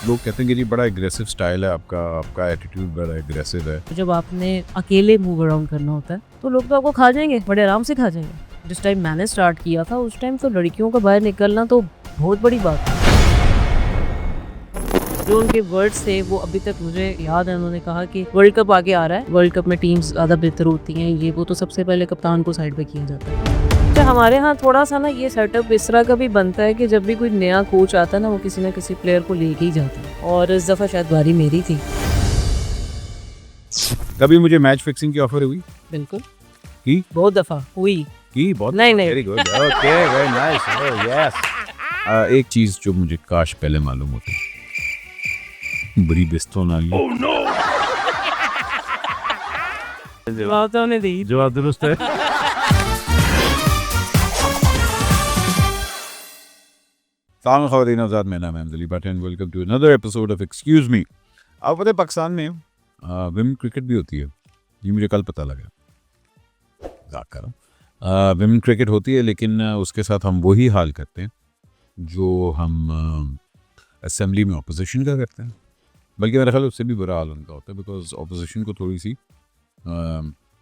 लोग कहते हैं कि जी बड़ा एग्रेसिव स्टाइल है आपका, आपका एटीट्यूड बड़ा एग्रेसिव है। तो जब आपने अकेले मूव अराउंड करना होता है तो लोग तो आपको खा जाएंगे, बड़े आराम से खा जाएंगे। जिस टाइम मैंने स्टार्ट किया था उस टाइम तो लड़कियों का बाहर निकलना तो बहुत बड़ी बात थी। जो उनके वर्ड्स थे वो अभी तक मुझे याद है। उन्होंने कहा कि वर्ल्ड कप आगे आ रहा है, वर्ल्ड कप में टीम्स ज़्यादा बेहतर होती हैं, ये वो, तो सबसे पहले कप्तान को साइड पे किया जाता है। अच्छा, हमारे यहाँ थोड़ा सा ना ये सेटअप इस तरह का भी बनता है कि जब भी कोई नया कोच आता है ना, वो किसी ना किसी प्लेयर को लेके ही जाता है, और इस दफ़ा शायद बारी मेरी थी। कभी मुझे मैच फिक्सिंग की ऑफर हुई? बिल्कुल, की? बहुत दफ़ा हुई। की बहुत नहीं, नहीं। Very good, okay, very nice, oh yes. एक चीज जो मुझे काश पहले मालूम होती, बड़ी बिस्तों ना ली। जवाब तो हमने दी। जवाब दुरुस्त है। सलाम ख़वातीन आज़ाद, मेरा नाम है Amjali Bhatt and welcome to another episode of excuse me. आप पता है पाकिस्तान में विमेन क्रिकेट भी होती है, ये मुझे कल पता लगा। मजाक कर रहा हूँ। विमेन क्रिकेट होती है, लेकिन उसके साथ हम वही हाल करते हैं जो हम असेंबली में अपोजिशन का करते हैं। बल्कि मेरा ख्याल उससे भी बुरा हाल उनका होता है, बिकॉज अपोजिशन को थोड़ी सी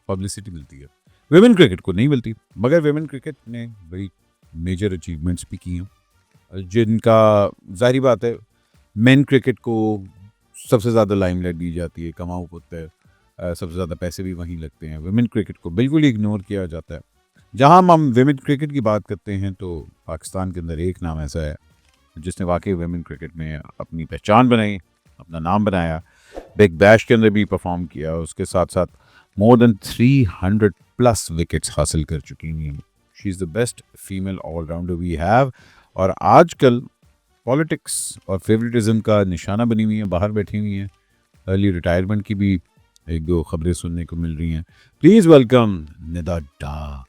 पब्लिसिटी मिलती है, विमेन क्रिकेट को नहीं मिलती। मगर विमेन क्रिकेट ने बड़ी मेजर अचीवमेंट्स भी की हैं, जिनका जाहिर बात है मेन क्रिकेट को सबसे ज़्यादा लाइमलाइट दी जाती है, कमाऊ होता है, सबसे ज़्यादा पैसे भी वहीं लगते हैं। विमेन क्रिकेट को बिल्कुल इग्नोर किया जाता है। जहाँ हम विमेन क्रिकेट की बात करते हैं तो पाकिस्तान के अंदर एक नाम ऐसा है जिसने वाकई विमेन क्रिकेट में अपनी पहचान बनाई, अपना नाम बनाया, बिग बैश के अंदर भी परफॉर्म किया, उसके साथ साथ मोर देन 300 प्लस विकेट्स हासिल कर चुकी हैं। She is the best female allrounder we have, और आजकल पॉलिटिक्स और फेवरेटिज्म का निशाना बनी हुई है, बाहर बैठी हुई हैं। अर्ली रिटायरमेंट की भी एक दो खबरें सुनने को मिल रही हैं। प्लीज़ वेलकम निदा डा।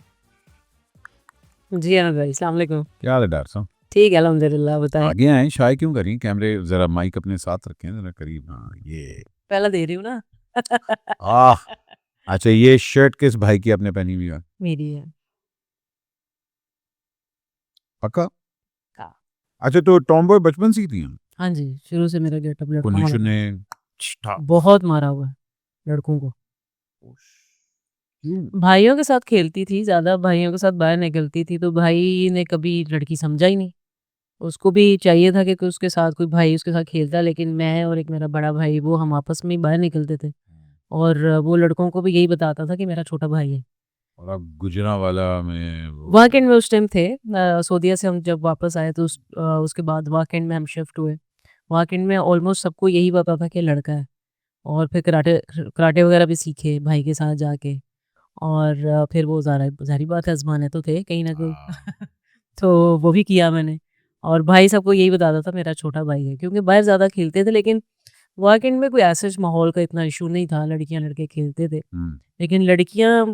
जी हाँ भाई, अस्सलाम वालेकुम। क्या हाल है डॉक्टर साहब? ठीक है, अल्हम्दुलिल्लाह। बताएं। आगे आए, शाय क्यों करी? कैमरे ज़रा माइक अपने साथ रखें, ज़रा करीब। हाँ, ये पहला दे रही हूँ ना। आह, अच्छा, ये शर्ट किस भाई की आपने पहनी हुई है? मेरी है। पक्का? हाँ। अच्छा, तो टॉमबॉय बचपन से ही थी? हाँ जी, शुरू से मेरा गेटअप लड़कों वाला पुनिशु था। ने छिटा। बहुत मारा हुआ है लड़कों को। क्यों? भाइयों के साथ खेलती थी, ज़्यादा भाइयों के साथ बाहर निकलती थी, तो भाई ने कभी लड़की समझा ही नहीं। उसको भी चाहिए था कि कोई उसके साथ कोई भाई उसके साथ खेलता, लेकिन मैं और एक मेरा बड़ा भाई, वो हम आपस में ही बाहर निकलते थे, और वो लड़कों को भी यही बताता था कि मेरा छोटा भाई है। और आप गुजरांवाला में वो वाकेंड में उस टाइम थे, सऊदीया से हम जब वापस आए तो उसके बाद वाकेंड में हम शिफ्ट हुए। वाकेंड में ऑलमोस्ट सबको यही पता था कि लड़का है, और फिर कराटे कराटे वगैरह भी सीखे भाई के साथ जाके, और फिर वो ज़ाहिर बात है आज़माने तो थे कहीं न कहीं। तो वो भी किया मैंने, और भाई सबको यही बताता था मेरा छोटा भाई है, क्योंकि बाहर ज़्यादा खेलते थे, लेकिन वाकेंड में कोई ऐसा माहौल का इतना इशू नहीं था, लड़कियाँ लड़के खेलते थे। लेकिन लड़कियाँ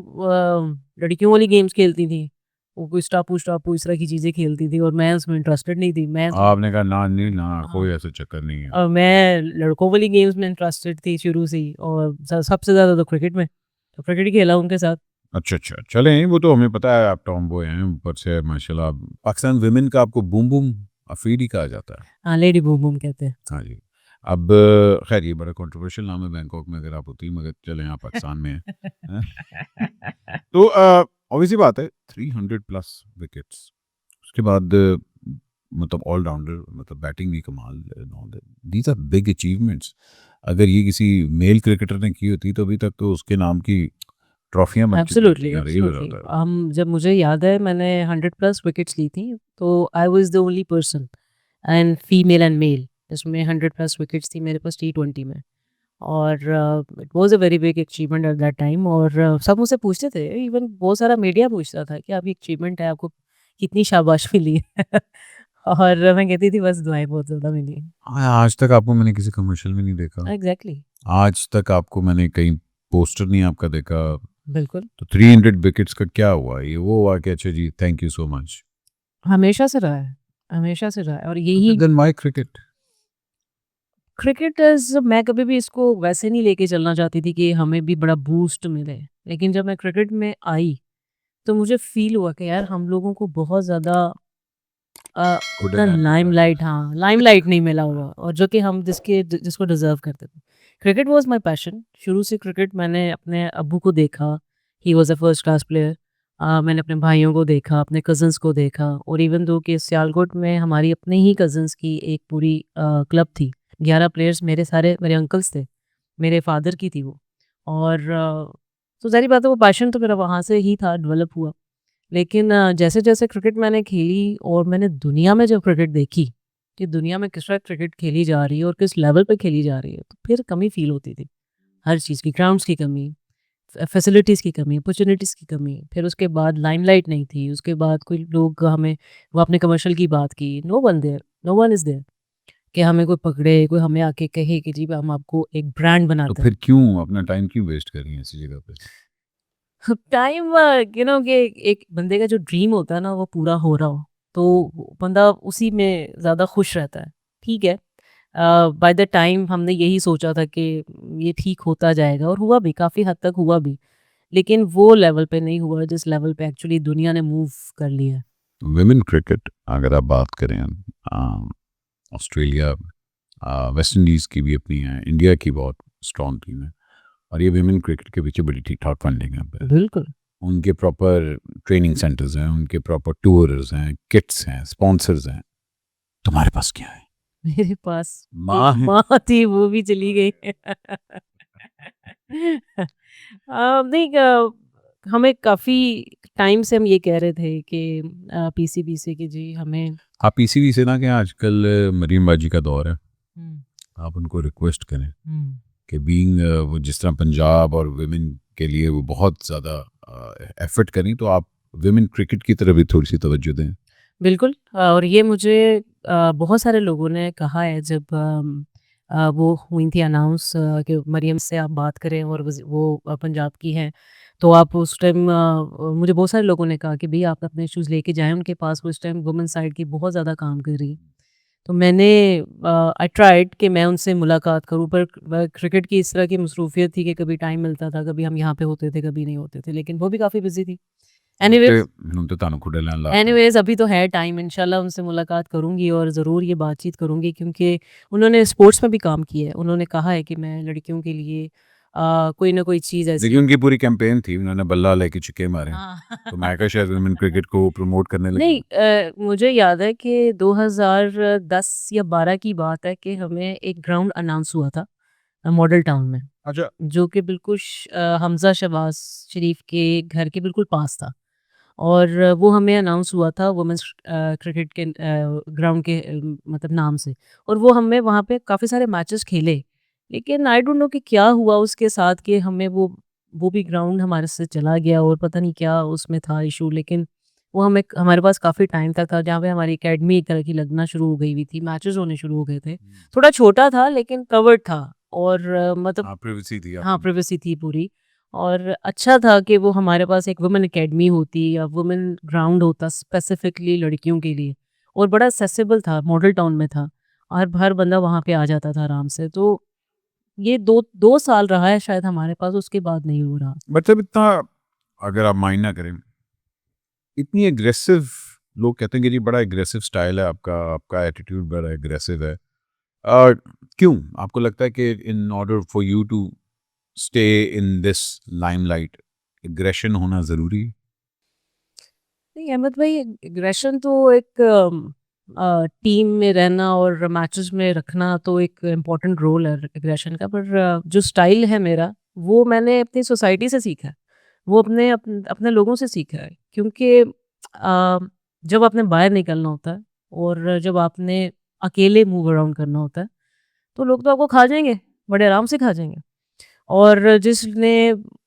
लड़कियों वाली गेम्स खेलती थी, वो कोई स्टापू-स्टापू इस तरह की चीज़ें खेलती थी, और मैं उसमें इंटरेस्टेड नहीं थी। मैं तो आपने कहा ना नहीं ना, हाँ, कोई ऐसा चक्कर नहीं है। मैं लड़कों वाली गेम्स में इंटरेस्टेड थी शुरू से ही, और सबसे ज़्यादा तो क्रिकेट में, तो क्रिकेट ही खेला उनके साथ। अच्छा अच्छा, चलें, वो तो हमें पता है आप टॉमबॉय हैं, ऊपर से माशाल्लाह पाकिस्तान विमेन का आपको बूम बूम अफरीदी कहा जाता है। हाँ, लेडी बूम बूम कहते हैं। हाँ जी। अब खैर ये बड़ा कंट्रोवर्शियल नाम है बैंकॉक में अगर आप होती, मगर चलें आप पाकिस्तान में हैं। तो ऑब्वियस सी बात है 300 प्लस विकेट्स, उसके बाद मतलब ऑलराउंडर, मतलब बैटिंग भी कमाल, दीज आर बिग अचीवमेंट्स। अगर ये किसी मेल क्रिकेटर ने की होती तो अभी तक तो उसके नाम की ट्रॉफियां बन चुकी एब्सोल्युटली, होती हैं। और ये एब्सोल्युटली। बताता है हम जब मुझे याद है मैंने 100 प्लस विकेट्स ली थी, तो I was the only person and female and male जिसमें 100 प्लस विकेट्स थी मेरे पास टी20 में, और it was a very big achievement eight that time. और सब मुझसे पूछते थे, इवन बहुत सारा मीडिया पूछता था कि आपकी अचीवमेंट है, आपको कितनी शाबाश मिली है। और मैं कहती थी बस दुआएँ बहुत ज़्यादा मिली हैं। हाँ, आज तक आपको मैंने किसी कमर्शियल में नहीं देखा, एग्ज़ैक्टली, आज तक आपको मैंने कहीं पोस्टर नहीं आपका देखा। बिल्कुल। तो 300 विकेट्स का क्या हुआ? ये वो हुआ कि अच्छा जी थैंक यू सो मच, हमेशा से रहा है, हमेशा से रहा है, और यही then why cricket? Cricket is, मैं कभी भी इसको वैसे नहीं लेके चलना चाहती थी कि हमें भी बड़ा बूस्ट मिले। लेकिन जब मैं क्रिकेट में आई, तो मुझे फ़ील हुआ कि यार हम लोगों को बहुत ज़्यादा उतना लाइमलाइट, हाँ, लाइमलाइट नहीं मिला होगा और जो कि हम जिसको डिज़र्व करते थे। Cricket was my passion. शुरू से क्रिकेट मैंने अपने अब्बू को देखा, he was a first class player. मैंने अपने भाइयों को देखा, अपने कज़िन्स को देखा और इवन दो कि सियालकोट में हमारी अपने ही कज़िन्स की एक पूरी क्लब थी। 11 प्लेयर्स मेरे अंकल्स थे, मेरे फादर की थी वो। और तो ज़ाहिर बात है वो पैशन तो मेरा वहाँ से ही था, डेवलप हुआ। लेकिन जैसे-जैसे क्रिकेट मैंने खेली और मैंने दुनिया में जब क्रिकेट देखी, कि दुनिया में किस तरह क्रिकेट खेली जा रही है और किस लेवल पे खेली जा रही है, तो फिर कमी फ़ील होती थी। हर चीज़ की, ग्राउंड्स की कमी, फैसिलिटीज़ की कमी, अपॉर्च्युनिटीज़ की कमी, फिर उसके बाद लाइमलाइट नहीं थी, उसके बाद कोई लोग हमें वो आपने कमर्शियल की बात की, नो वन इज़ देयर कि हमें कोई पकड़े, कोई हमें आके कहे कि जी हम आपको एक ब्रांड तो बनाते हैं। फिर क्यों अपना टाइम क्यों वेस्ट कर रही हैं ऐसी जगह पे? टाइम कि एक बंदे का जो ड्रीम होता है ना वो पूरा हो रहा हो तो वो बंदा उसी में ज़्यादा खुश रहता है। ठीक है, बाय द टाइम हमने यही सोचा था कि ये ठीक होता जाएगा और हुआ भी, काफ़ी हद तक हुआ भी, लेकिन वो लेवल पे नहीं हुआ जिस लेवल पे एक्चुअली दुनिया ने मूव कर लिया है। विमेन क्रिकेट अगर आप बात करें, ऑस्ट्रेलिया, वेस्ट इंडीज़ की भी अपनी है, इंडिया की बहुत स्ट्रॉन्ग टीम है और ये विमेन क्रिकेट के पीछे बड़ी ठीक ठाक फंडिंग है यहाँ पे। बिल्कुल। उनके प्रॉपर ट्रेनिंग सेंटर्स हैं, उनके प्रॉपर टूर्स हैं, किट्स हैं, स्पॉन्सर्स हैं। तुम्हारे पास क्या है? मेरे पास माँ एक है। माँ थी, वो भी चली गई। नहीं, हमें काफ़ी टाइम से हम ये कह रहे थे कि पीसीबीसी की जी हमें। आप पीसीबी से ना कि आजकल मरीनबाजी का दौर है, हुँ, आप उनको रिक्वेस्ट करें हुँ। कि बीइंग वो जिस तरह पंजाब और विमेन के लिए वो बहुत ज़्यादा एफर्ट करें, तो आप विमेन क्रिकेट की तरफ भी थोड़ी सी तवज्जो दें। बिल्कुल, और ये मुझे बहुत सारे लोगों ने कहा है जब वो हुई थी अनाउंस कि मरियम से आप बात करें और वो पंजाब की हैं। तो आप उस टाइम मुझे बहुत सारे लोगों ने कहा कि भई आप अपने इश्यूज़ लेके जाएँ उनके पास, वो इस टाइम वुमेन साइड की बहुत ज़्यादा काम कर रही है। तो मैंने आई ट्राइड कि मैं उनसे मुलाकात करूँ, पर क्रिकेट की इस तरह की मसरूफ़ियत थी कि कभी टाइम मिलता था, कभी हम यहाँ पे होते थे, कभी नहीं होते थे, लेकिन वो भी काफ़ी बिज़ी थी। ਤੇ एनीवेज़ ਹੁਣ ਤੇ ਤੁਹਾਨੂੰ ਖੁੱਡੇ ਲੈਣ ਲਾ ਤਾ। एनीवेज़ अभी तो है टाइम, इंशाल्लाह उनसे मुलाकात करूँगी और ज़रूर ये बातचीत करूँगी क्योंकि उन्होंने स्पोर्ट्स में भी काम किया है। उन्होंने कहा है कि मैं लड़कियों के लिए कोई ना कोई चीज़ देखिए ऐसी। उनकी पूरी कैंपेन थी, उन्होंने बल्ला लेके छक्के मारे। हाँ। तो मैं कहा शायद वुमेन क्रिकेट को प्रमोट करने लगी नहीं, हैं। मुझे याद है कि 2010 या 12 की बात है कि हमें एक ग्राउंड अनाउंस हुआ था मॉडल टाउन में, अच्छा। जो कि बिल्कुल हमज़ा शहबाज़ शरीफ के घर के बिल्कुल पास था। और वो हमें अनाउंस हुआ था वुमेन्स क्रिकेट के ग्राउंड के मतलब नाम से, और वो हमने वहाँ पे काफ़ी सारे मैचेस खेले। लेकिन आई डोंट नो कि क्या हुआ उसके साथ कि हमें वो भी ग्राउंड हमारे से चला गया और पता नहीं क्या उसमें था इशू, लेकिन वो हमारे पास काफ़ी टाइम तक था जहाँ पे हमारी एकेडमी एक तरह की लगना शुरू हो गई हुई थी, मैचेस होने शुरू हो गए थे। थोड़ा छोटा था लेकिन कवर्ड था और मतलब हाँ, प्राइवेसी थी हाँ, आपकी। प्राइवेसी थी पूरी। और अच्छा था कि वो हमारे पास एक वुमेन अकेडमी होती या वुमेन ग्राउंड होता स्पेसिफिकली लड़कियों के लिए, और बड़ा एक्सेसिबल था, मॉडल टाउन में था और हर बंदा वहाँ पे आ जाता था आराम से। तो ये 2 साल रहा है शायद हमारे पास, उसके बाद नहीं हो रहा। मतलब इतना, अगर आप माइंड ना करें, इतनी एग्रेसिव, लोग कहते हैं कि जी बड़ा एग्रेसिव स्टाइल है आपका, आपका एटीट्यूड बड़ा एग्रेसिव है। अ, क्यों? आपको लगता है कि in order for you to stay in this limelight, aggression होना ज़रूरी है? नहीं, अहमद भाई, एग्रेशन तो एक टीम में रहना और मैचेस में रखना तो एक इम्पोर्टेंट रोल है एग्रेशन का, पर जो स्टाइल है मेरा, वो मैंने अपनी सोसाइटी से सीखा है। वो अपने लोगों से सीखा है क्योंकि जब आपने बाहर निकलना होता है और जब आपने अकेले मूव अराउंड करना होता है, तो लोग तो आपको खा जाएँगे, बड़े आराम से खा जाएँगे। और जिसने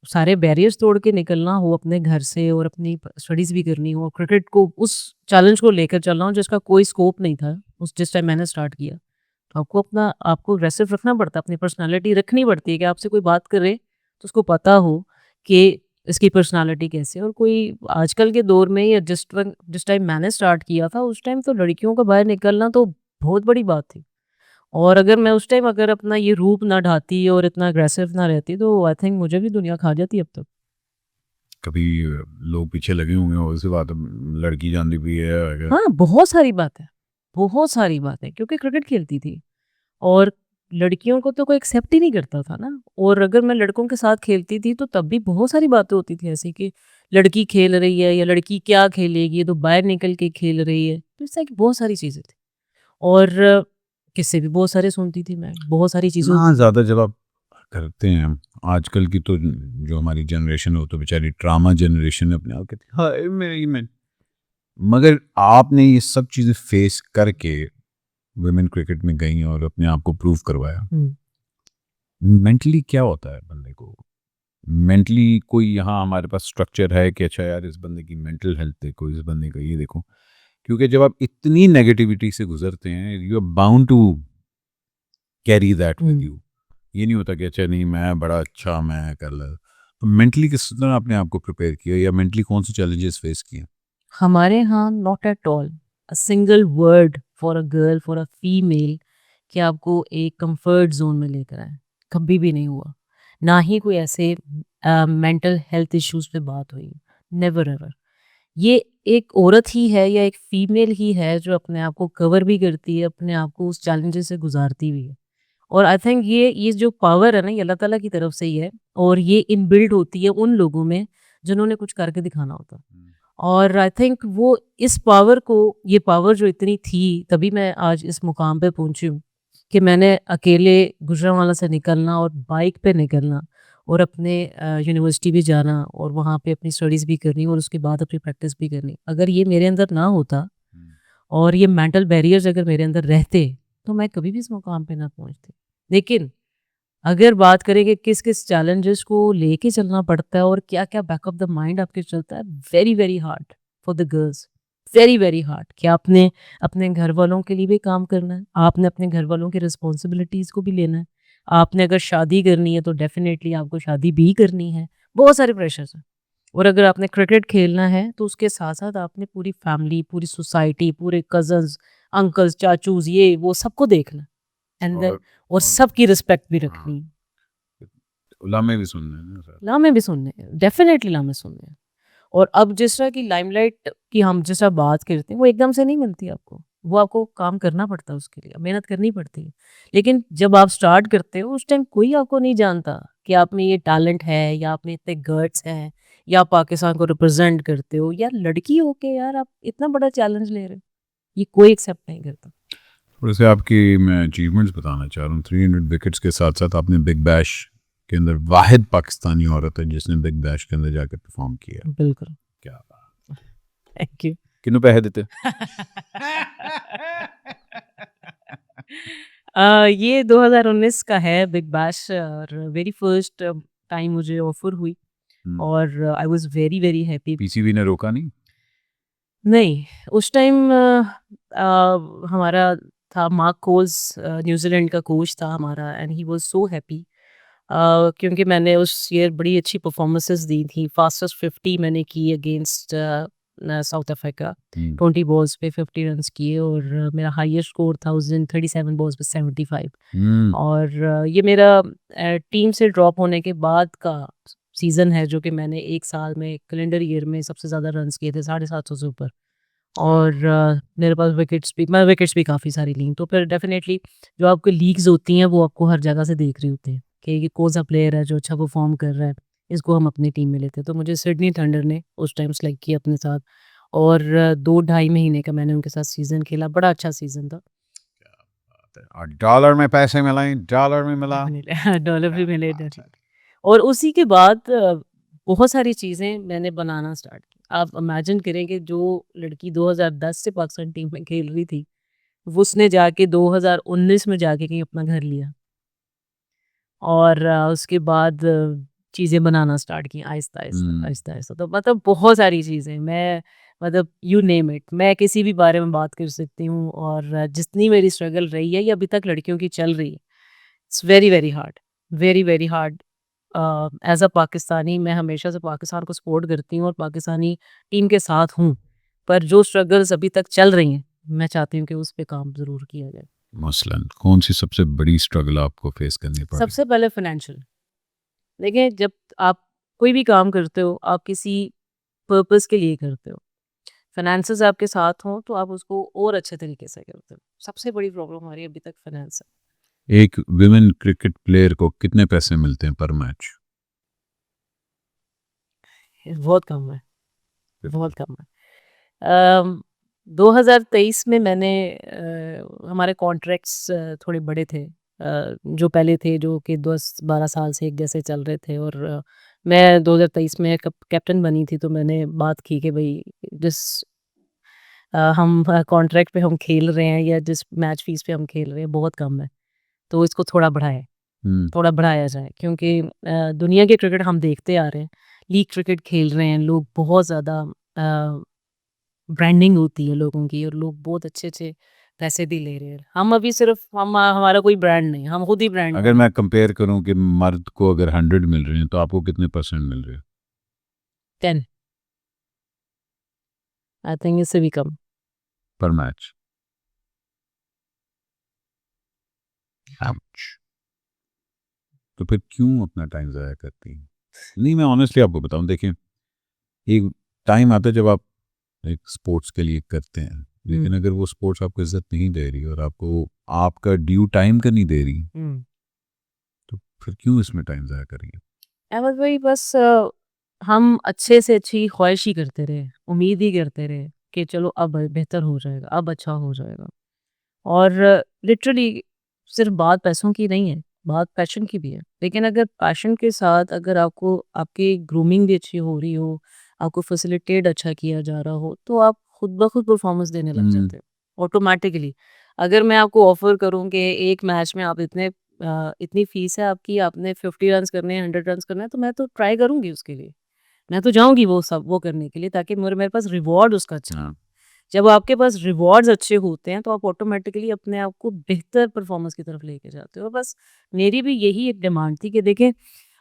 सारे बैरियर्स तोड़ के निकलना हो अपने घर से और अपनी स्टडीज़ भी करनी हो, क्रिकेट को उस चैलेंज को लेकर चलना हो जिसका कोई स्कोप नहीं था उस जिस टाइम मैंने स्टार्ट किया, तो आपको अग्रेसिव रखना पड़ता है, अपनी पर्सनालिटी रखनी पड़ती है कि आपसे कोई बात करे तो उसको पता हो कि इसकी पर्सनालिटी कैसे है। और कोई आजकल के दौर में या जिस टाइम मैंने स्टार्ट किया था उस टाइम तो लड़कियों का बाहर निकलना तो बहुत बड़ी बात थी। और अगर मैं उस टाइम अगर अपना ये रूप ना ढाती और इतना अग्रेसिव ना रहती तो आई थिंक मुझे भी दुनिया खा जाती अब तक। कभी लोग पीछे लगे होंगे और उसी बात लड़की जानती भी है अगर हाँ, बहुत सारी बात है, बहुत सारी बात है क्योंकि क्रिकेट खेलती थी और लड़कियों को तो कोई एक्सेप्ट ही नहीं करता था ना। और अगर मैं लड़कों के साथ खेलती थी तो तब भी बहुत सारी बातें होती थी ऐसी कि लड़की खेल रही है या लड़की क्या खेलेगी, ये तो बाहर निकल के खेल रही है। तो इस तरह की बहुत सारी चीज़ें थी और किस्से भी बहुत सारे सुनती थी मैं, बहुत सारी चीज़ों हाँ ज़्यादा जब आप करते हैं आजकल की तो जो हमारी जनरेशन है वो तो बेचारी ड्रामा जनरेशन है अपने आप कहती है हाय मेरी मैं मगर आपने ये सब चीज़ें फेस करके वुमेन क्रिकेट में गई और अपने आप को प्रूव करवाया हुँ। मेंटली क्या होता है बंदे को मेंटली कोई यहाँ हमारे पास स्ट्रक्चर है कि अच्छा यार इस बंदे की मेंटल हेल्थ देखो इस बंदे का ये देखो क्योंकि जब आप इतनी नेगेटिविटी से गुजरते हैं you are bound to carry that with whom. You ये नहीं होता कि अच्छा नहीं मैं बड़ा अच्छा मैं कर ला तो मेंटली किस तरह आपने आपको प्रिपेयर किया या मेंटली कौन से चैलेंजेस फेस किए हमारे यहाँ not at all a single word for a girl for a female कि आपको एक कंफर्ट जोन में लेकर आए, कभी भी नहीं हुआ। ना ही कोई ऐसे मेंटल हेल्थ इश्यूज पे बात हुई, नेवर एवर। ये एक औरत ही है या एक फीमेल ही है जो अपने आप को कवर भी करती है, अपने आप को उस चैलेंजेस से गुजारती भी है। और आई थिंक ये जो पावर है ना, ये अल्लाह ताला की तरफ से ही है और ये इनबिल्ट होती है उन लोगों में जिन्होंने कुछ करके दिखाना होता है। और आई थिंक वो इस पावर को ये पावर जो इतनी थी तभी मैं आज इस मुकाम पे पहुंची हूँ कि मैंने अकेले गुजरांवाला से निकलना और बाइक पे निकलना और अपने यूनिवर्सिटी भी जाना और वहाँ पे अपनी स्टडीज़ भी करनी और उसके बाद अपनी प्रैक्टिस भी करनी। अगर ये मेरे अंदर ना होता और ये मेंटल बैरियर्स अगर मेरे अंदर रहते तो मैं कभी भी इस मुकाम पे ना पहुंचती। लेकिन अगर बात करें कि किस-किस चैलेंजेस को लेके चलना पड़ता है और क्या-क्या बैक ऑफ द माइंड आपके चलता है, very very hard for the girls, very very hard कि आपने अपने घर वालों के लिए भी काम करना है, आपने अपने घर वालों की रिस्पॉन्सिबिलिटीज़ को भी लेना है, आपने अगर शादी करनी है तो डेफिनेटली आपको शादी भी करनी है, बहुत सारे प्रेशर्स हैं। और अगर आपने क्रिकेट खेलना है तो उसके साथ-साथ आपने पूरी फैमिली, पूरी सोसाइटी, पूरे कज़न्स, अंकल्स, चाचूज़ ये वो सबको देखना है एंड देन और सबकी रिस्पेक्ट भी रखनी है। लामे भी सुनने हैं ना सर लामे भी सुनने हैं, डेफ़िनेटली लामे सुनने हैं। और अब जिस तरह की लाइमलाइट की हम जिस तरह बात करते हैं, वो एकदम से नहीं मिलती आपको। वो आपको काम करना पड़ता है उसके लिए, मेहनत करनी पड़ती है। लेकिन जब आप स्टार्ट करते हो, उस टाइम कोई आपको नहीं जानता कि आप में ये टैलेंट है या आप में इतने गट्स हैं या आप पाकिस्तान को रिप्रेज़ेंट करते हो। यार लड़की हो के यार आप इतना बड़ा चैलेंज ले रहे हो, ये कोई एक्सेप्ट नहीं करता। थोड़े से आपकी मैं अचीवमेंट्स बताना चाह रहा हूँ 300 विकेट्स के साथ साथ आपने बिग बैश के अंदर वाहिद पाकिस्तानी औरत है जिसने बिग बैश के अंदर जाकर परफॉर्म किया बिल्कुल, क्या बात थैंक यू। किन्नू पैसे देते ये 2019 का है बिग बैश और वेरी फर्स्ट टाइम मुझे ऑफर हुई और I was very very happy. PCB ने रोका नहीं नहीं, उस टाइम हमारा था मार्क कोल्स न्यूज़ीलैंड का कोच था हमारा and he was so happy क्योंकि मैंने उस ईयर बड़ी अच्छी परफॉर्मेंसेस दी थी। फास्टेस्ट 50 मैंने की अगेंस्ट साउथ अफ्रीका। 20 बॉल्स पे 50 रन्स किए और मेरा हाईएस्ट स्कोर था उस दिन 37 बॉल्स पे 75 और ये मेरा टीम से ड्रॉप होने के बाद का सीज़न है जो कि मैंने 1 साल में कैलेंडर ईयर में सबसे ज़्यादा रन्स किए थे 750 से ऊपर और मेरे पास विकेट्स भी काफ़ी सारी लीं। तो फिर डेफ़िनेटली जो आपकी लीग्स होती हैं वो आपको हर जगह से देख रही होती हैं कि ये कौन-सा प्लेयर है जो अच्छा परफ़ॉर्म कर रहा है, इसको हम अपनी टीम में लेते हैं। तो मुझे सिडनी थंडर ने उस टाइम सेलेक्ट किया अपने साथ और 2 ढाई महीने का मैंने उनके साथ सीज़न खेला, बड़ा अच्छा सीज़न था। और डॉलर में पैसे मिलाएं डॉलर में मिला मिले डॉलर भी क्या मिले बात है और उसी के बाद बहुत सारी चीज़ें मैंने बनाना स्टार्ट की। आप इमेजिन करें कि जो लड़की 2010 से पाकिस्तान टीम में खेल रही थी, वो उसने जाके 2019 में जाके कहीं अपना घर लिया और उसके बाद चीज़ें बनाना स्टार्ट की आहिस्ता-आहिस्ता, आहिस्ता-आहिस्ता। तो मतलब बहुत सारी चीज़ें मैं मतलब यू नेम इट मैं किसी भी बारे में बात कर सकती हूँ और जितनी मेरी स्ट्रगल रही है, ये अभी तक लड़कियों की चल रही है। It's very, very hard, very, very hard as a Pakistani मैं हमेशा से पाकिस्तान को सपोर्ट करती हूँ और पाकिस्तानी टीम के साथ हूँ। पर जो स्ट्रगल्स अभी तक चल रही हैं, मैं चाहती हूँ कि उस पे काम ज़रूर किया जाए। मसलन कौन सी सबसे बड़ी स्ट्रगल आपको फेस करनी पड़ी सबसे पहले फाइनेंशियल देखिए जब आप कोई भी काम करते हो, आप किसी पर्पस के लिए करते हो। फाइनेंसेस आपके साथ हों तो आप उसको और अच्छे तरीके से करते हो। सबसे बड़ी प्रॉब्लम हमारी अभी तक फाइनेंस एक विमेन क्रिकेट प्लेयर को कितने पैसे मिलते हैं पर मैच? है। बहुत कम है, बहुत कम है। अम, 2023 में मैंने हमारे कॉन्ट्रैक्ट्स थोड़े बड़े थे, जो पहले थे जो कि 10-12 साल से एक जैसे चल रहे थे, और मैं 2023 में कैप्टन बनी थी, तो मैंने बात की कि भाई जिस हम कॉन्ट्रैक्ट पे हम खेल रहे हैं या जिस मैच फीस पे हम खेल रहे हैं बहुत कम है, तो इसको थोड़ा बढ़ाया जाए, क्योंकि दुनिया के क्रिकेट हम देखते आ रहे हैं, लीग क्रिकेट खेल रहे हैं लोग, बहुत ज़्यादा ब्रांडिंग होती है लोगों की और लोग बहुत अच्छे-अच्छे पैसे भी ले रहे हैं। हम अभी सिर्फ हमारा कोई ब्रांड नहीं, हम खुद ही ब्रांड अगर बने। मैं कंपेयर करूं कि मर्द को अगर 100 मिल रहे हैं तो आपको कितने परसेंट मिल रहे हैं 10 आई थिंक इससे भी कम। पर मैच? Ouch. तो फिर क्यों अपना टाइम ज़ाया करती हैं? नहीं, मैं ऑनेस्टली आपको बताऊं, देखिए एक टाइम आता है जब आप एक स्पोर्ट्स के लिए करते हैं, लेकिन अगर वो स्पोर्ट्स आपको इज्जत नहीं दे रही और आपको आपका ड्यू टाइम का नहीं दे रही, तो फिर क्यों इसमें टाइम ज़ाया करेंगे? अहमद भाई बस हम अच्छे से अच्छी ख्वाहिश ही करते रहे, उम्मीद ही करते रहे कि चलो अब बेहतर हो जाएगा, अब अच्छा हो जाएगा। और लिटरली सिर्फ बात पैसों की नहीं है, बात पैशन की भी है। लेकिन अगर पैशन के साथ अगर आपको आपकी ग्रूमिंग भी अच्छी हो रही हो, आपको फैसिलिटेट अच्छा किया जा रहा हो, तो आप खुद ब खुद परफॉर्मेंस देने लग जाते हो ऑटोमेटिकली। अगर मैं आपको ऑफर करूं कि एक मैच में आप इतनी फीस है आपकी, आपने 50 रन्स करने हैं, 100 रन्स करना है, तो मैं तो ट्राई करूंगी उसके लिए। मैं तो जाऊंगी वो करने के लिए, ताकि मेरे मेरे पास रिवॉर्ड उसका अच्छा है। हाँ, जब आपके पास रिवॉर्ड्स अच्छे होते हैं तो आप ऑटोमेटिकली अपने आप को बेहतर परफॉर्मेंस की तरफ लेके जाते हो। बस मेरी भी यही एक डिमांड थी कि देखें,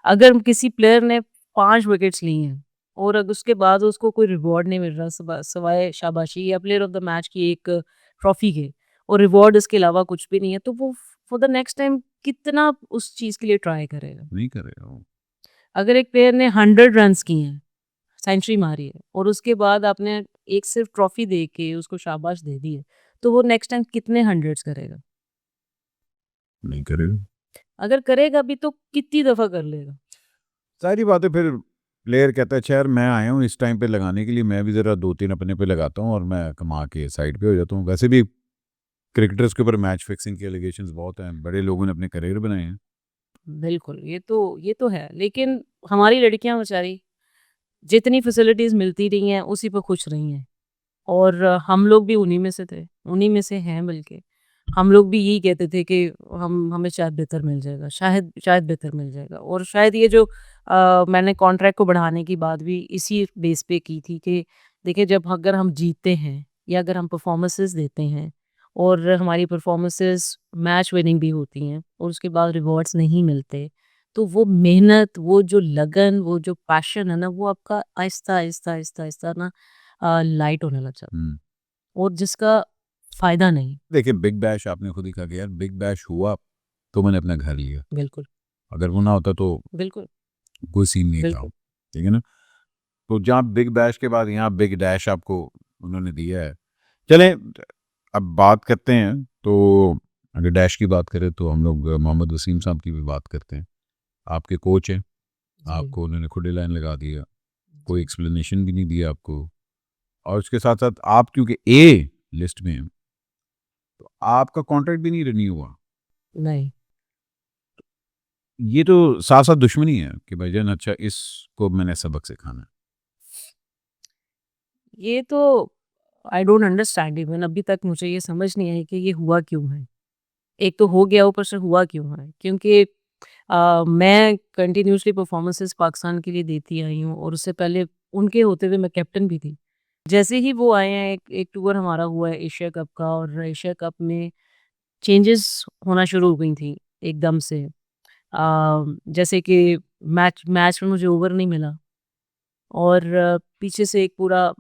अगर किसी प्लेयर ने 5 विकेट्स ली हैं और अगर उसके बाद उसको कोई रिवॉर्ड नहीं मिल रहा सवाए शाबाशी या प्लेयर ऑफ द मैच की एक ट्रॉफी के, और रिवॉर्ड इसके अलावा कुछ भी नहीं है, तो वो फॉर द नेक्स्ट टाइम कितना उस चीज़ के लिए ट्राई करेगा। नहीं करेगा वो। अगर एक प्लेयर ने 100 रन्स किए हैं, सेंचुरी मारी है, और उसके बाद आपने एक सिर्फ ट्रॉफी दे के उसको शाबाश दे दी है, तो वो नेक्स्ट टाइम कितने हंड्रेड्स करेगा? नहीं करेगा। अगर करेगा भी तो कितनी दफ़ा कर लेगा? सारी बातें फिर प्लेयर कहता है, अच्छा यार मैं आया हूँ इस टाइम पे लगाने के लिए, मैं भी ज़रा 2-3 अपने पे लगाता हूँ और मैं कमा के साइड पे हो जाता हूँ। वैसे भी क्रिकेटर्स के ऊपर मैच फिक्सिंग के एलिगेशंस बहुत हैं, बड़े लोगों ने अपने करियर बनाए हैं। बिल्कुल, ये तो है, लेकिन हमारी लड़कियाँ बेचारी जितनी फैसिलिटीज़ मिलती रही हैं, उसी पे खुश रही हैं, और हम लोग भी उन्हीं में से थे, उन्हीं में से हैं बल्कि। हम लोग भी यही कहते थे कि हमें शायद बेहतर मिल जाएगा, शायद बेहतर मिल जाएगा, और शायद ये जो मैंने कॉन्ट्रैक्ट को बढ़ाने की बात भी इसी बेस पे की थी कि देखिए, जब अगर हम जीतते हैं या अगर हम परफॉर्मेंसेस देते हैं और हमारी परफॉर्मेंसेस मैच विनिंग भी होती हैं और उसके बाद रिवॉर्ड्स नहीं मिलते, तो वो मेहनत, वो जो लगन, वो जो पैशन है ना, वो आपका आहिस्ता आहिस्ता आहिस्ता आहिस्ता ना लाइट होने लग जाता है, हम्म। और जिसका फायदा नहीं। देखिए बिग बैश आपने खुद ही कहा कि यार बिग बैश हुआ तो मैंने अपना घर लिया, बिल्कुल, अगर वो ना होता तो बिल्कुल, कोई सीन नहीं था। बिल्कुल। ठीक है ना? तो जहाँ बिग बैश के बाद यहाँ बिग डैश आपको उन्होंने दिया है। चलें, अब बात करते हैं, तो अगर डैश की बात करें तो हम लोग मोहम्मद वसीम साहब की भी बात करते हैं। आपके कोच हैं, जी, आपको उन्होंने खुले लाइन लगा दिया, कोई जी। एक्सप्लेनेशन भी नहीं दिया आपको, और उसके साथ साथ आप क्योंकि ए लिस्ट में हैं, तो आपका कॉन्ट्रैक्ट भी नहीं रिन्यू हुआ। नहीं, ये तो साथ साथ दुश्मनी है कि भाईजान अच्छा इसको मैंने सबक सिखाना है। ये तो आई डोंट अंडरस्टैंड इवन अभी तक मुझे ये समझ नहीं आई कि ये हुआ क्यों है? एक तो हो गया, ऊपर से हुआ क्यों है? क्योंकि मैं कंटिन्यूअसली परफॉर्मेंसेस पाकिस्तान के लिए देती आई हूँ, और उससे पहले उनके होते हुए मैं कैप्टन भी थी। जैसे ही वो आए हैं, एक एक टूर हमारा हुआ है एशिया कप का, और एशिया कप में चेंजेस होना शुरू हो गई थी एकदम से। जैसे कि मैच मैच में मुझे ओवर नहीं मिला, और पीछे से एक पूरा अ,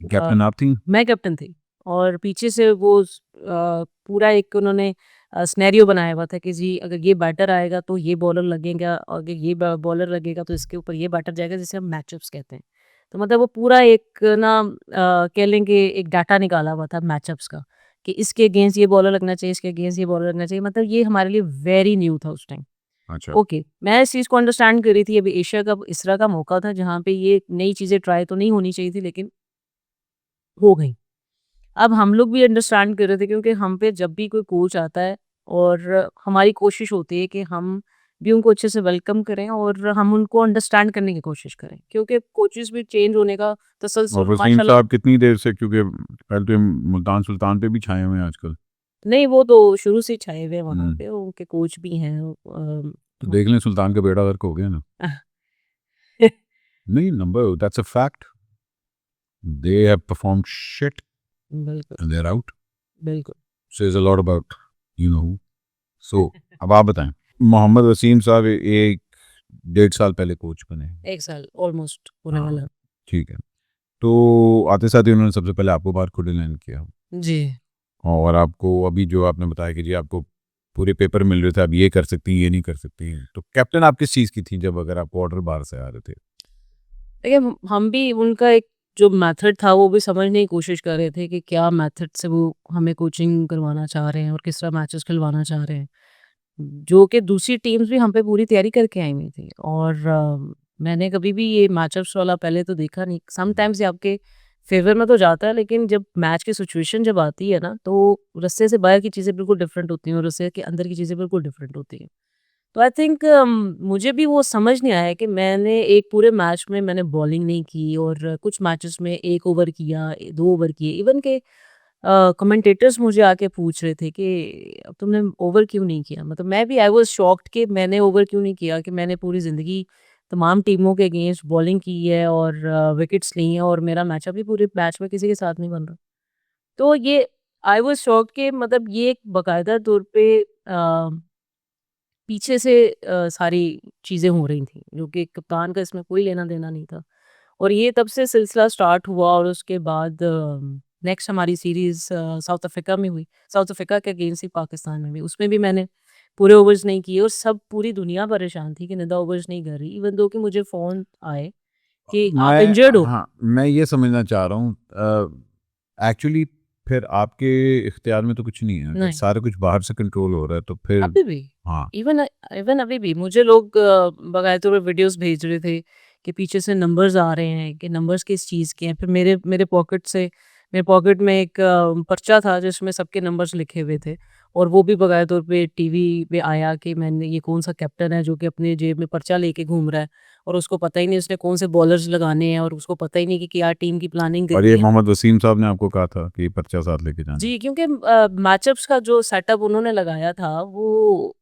कैप्टन आप थी? मैं कैप्टन थी, और पीछे से वो पूरा एक उन्होंने सिनेरियो बनाया हुआ था कि जी अगर ये बैटर आएगा तो ये बॉलर लगेगा, और अगर ये बॉलर लगेगा तो इसके ऊपर ये बैटर जाएगा, जिसे हम मैचअप्स कहते हैं। तो मतलब वो पूरा एक ना कह लें कि एक डाटा निकाला हुआ था मैचअप्स का कि इसके अगेंस्ट ये बॉलर लगना चाहिए, इसके अगेंस्ट ये बॉलर लगना चाहिए। मतलब ये हमारे लिए वेरी न्यू था उस टाइम। अच्छा। ओके, मैं इस चीज़ को अंडरस्टैंड कर रही थी, अभी एशिया कप इस तरह का मौका था जहाँ पे ये नई चीज़ें ट्राई तो नहीं होनी चाहिए थी, लेकिन हो गई। अब हम लोग भी अंडरस्टैंड कर रहे थे क्योंकि हम पे जब भी कोई कोच आता है और हमारी कोशिश होती है कि हम भी उनको अच्छे से वेलकम करें और हम उनको अंडरस्टैंड करने की कोशिश करें क्योंकि कोचेस भी चेंज होने का और तसलसल वसीम माशाल्लाह। साहब कितनी देर से, क्योंकि पहले तो ये मुल्तान सुल्तान पे भी छाए हुए हैं आजकल। नहीं, वो तो शुरू से ही छाए हुए हैं वहाँ हम्म। पे, उनके कोच भी हैं। तो देख लें, सुल्तान का बेड़ा गर्क हो गया ना। नहीं, number that's a fact. They have performed shit बिल्कुल, एंड दे आर आउट। बिल्कुल। Says a lot about you know. So अब आप बताएं, मोहम्मद वसीम साहब एक 1.5 साल पहले कोच बने। 1 साल ऑलमोस्ट होने हाँ, वाला। ठीक है। तो आते साथ ही उन्होंने सबसे पहले आपको बाहर खुले लाइन किया, जी। और आपको अभी जो आपने बताया कि जी आपको पूरे पेपर मिल रहे थे, आप ये कर सकती हैं, ये नहीं कर सकती हैं, तो कैप्टन आप किस चीज़ की थी जब अगर आपको ऑर्डर बाहर से आ रहे थे? देखिए, हम भी उनका एक जो मेथड था वो भी समझने की कोशिश कर रहे थे कि क्या मेथड से वो हमें कोचिंग करवाना चाह रहे हैं और किस तरह मैचेस खिलवाना चाह रहे हैं। जो कि दूसरी टीम्स भी हम पे पूरी तैयारी करके आई हुई थी और मैंने कभी भी ये मैचअप्स वाला पहले तो देखा नहीं। समटाइम्स ये आपके फ़ेवर में तो जाता है, लेकिन जब मैच की सिचुएशन जब आती है ना, तो रस्से से बाहर की चीज़ें बिल्कुल डिफरेंट होती हैं और रस्से के अंदर की चीज़ें बिल्कुल डिफरेंट होती हैं। तो आई थिंक मुझे भी वो समझ नहीं आया कि मैंने एक पूरे मैच में मैंने बॉलिंग नहीं की और कुछ मैचेस में 1 ओवर किया, 2 ओवर किए। इवन के कमेंटेटर्स मुझे आके पूछ रहे थे कि अब तुमने ओवर क्यों नहीं किया? मतलब मैं भी आई वाज़ शॉक्ड कि मैंने ओवर क्यों नहीं किया, कि मैंने पूरी ज़िंदगी तमाम टीमों के अगेंस्ट बॉलिंग की है और विकेट्स ली हैं और मेरा मैचअप भी पूरे मैच में किसी के साथ नहीं बन रहा। तो ये आई वाज़ शॉक्ड कि मतलब ये एक बाकायदा तौर पे पीछे से सारी चीज़ें हो रही थी, जो कि कप्तान का इसमें कोई लेना-देना नहीं था। और ये तब से सिलसिला स्टार्ट हुआ और उसके बाद नेक्स्ट हमारी सीरीज़ साउथ अफ्रीका में हुई। साउथ अफ्रीका के अगेंस्ट ही पाकिस्तान में भी, उसमें भी मैंने पूरे ओवर्स नहीं किए और सब पूरी दुनिया परेशान थी कि निदा ओवर्स नहीं कर रही। इवन दो कि मुझे फ़ोन आए कि आप मैं इंजर्ड हो। हाँ, मैं ये समझना चाह रहा हूँ, एक्चुअली फिर आपके इख्तियार में तो कुछ नहीं है, अगर नहीं, सारा कुछ बाहर से कंट्रोल हो रहा है तो फिर। अभी भी। हाँ। इवन इवन अभी भी मुझे लोग बाकायदा तौर पे वीडियोज़ भेज रहे थे कि पीछे से नंबर्स आ रहे हैं, कि नंबर्स किस चीज़ के हैं। फिर मेरे पॉकेट में एक पर्चा था जिसमें सबके नंबर्स लिखे हुए थे और वो भी बाकायदा तौर पे टीवी पे आया कि मैंने ये कौन-सा कैप्टन है जो कि अपने जेब में पर्चा लेके घूम रहा है और उसको पता ही नहीं उसने कौन से बॉलर्स लगाने हैं और उसको पता ही नहीं कि क्या टीम की प्लानिंग और करनी ये है। मोहम्मद वसीम साहब ने आपको कहा था कि पर्चा साथ लेके जाना है? जी, क्योंकि मैचअप्स का जो सेटअप उन्होंने लगाया था, वो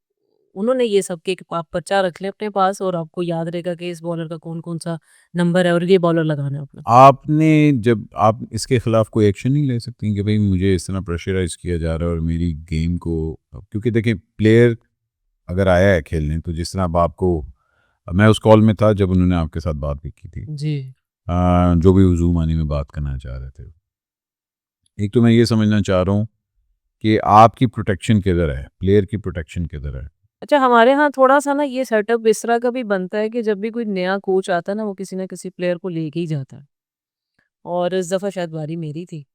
उन्होंने ये सब कि आप पर्चा रख लें अपने पास और आपको याद रहेगा कि इस बॉलर का कौन-कौन सा नंबर है और ये बॉलर लगाना है अपना। आपने जब आप इसके खिलाफ कोई एक्शन नहीं ले सकती कि भाई मुझे इस तरह प्रेशराइज किया जा रहा है और मेरी गेम को, क्योंकि देखिए प्लेयर अगर आया है खेलने, तो जिस तरह अब आपको, मैं उस कॉल में था जब उन्होंने आपके साथ बात भी की थी, जी। जो भी हुजूम मानी में बात करना चाह रहे थे। एक तो मैं ये समझना चाह रहा हूँ कि आपकी प्रोटेक्शन किधर है, प्लेयर की प्रोटेक्शन किधर है? अच्छा, हमारे यहाँ थोड़ा-सा ना ये सेटअप इस तरह का भी बनता है कि जब भी कोई नया कोच आता है ना, वो किसी न किसी प्लेयर को लेके ही जाता है और इस दफ़ा शायद बारी मेरी थी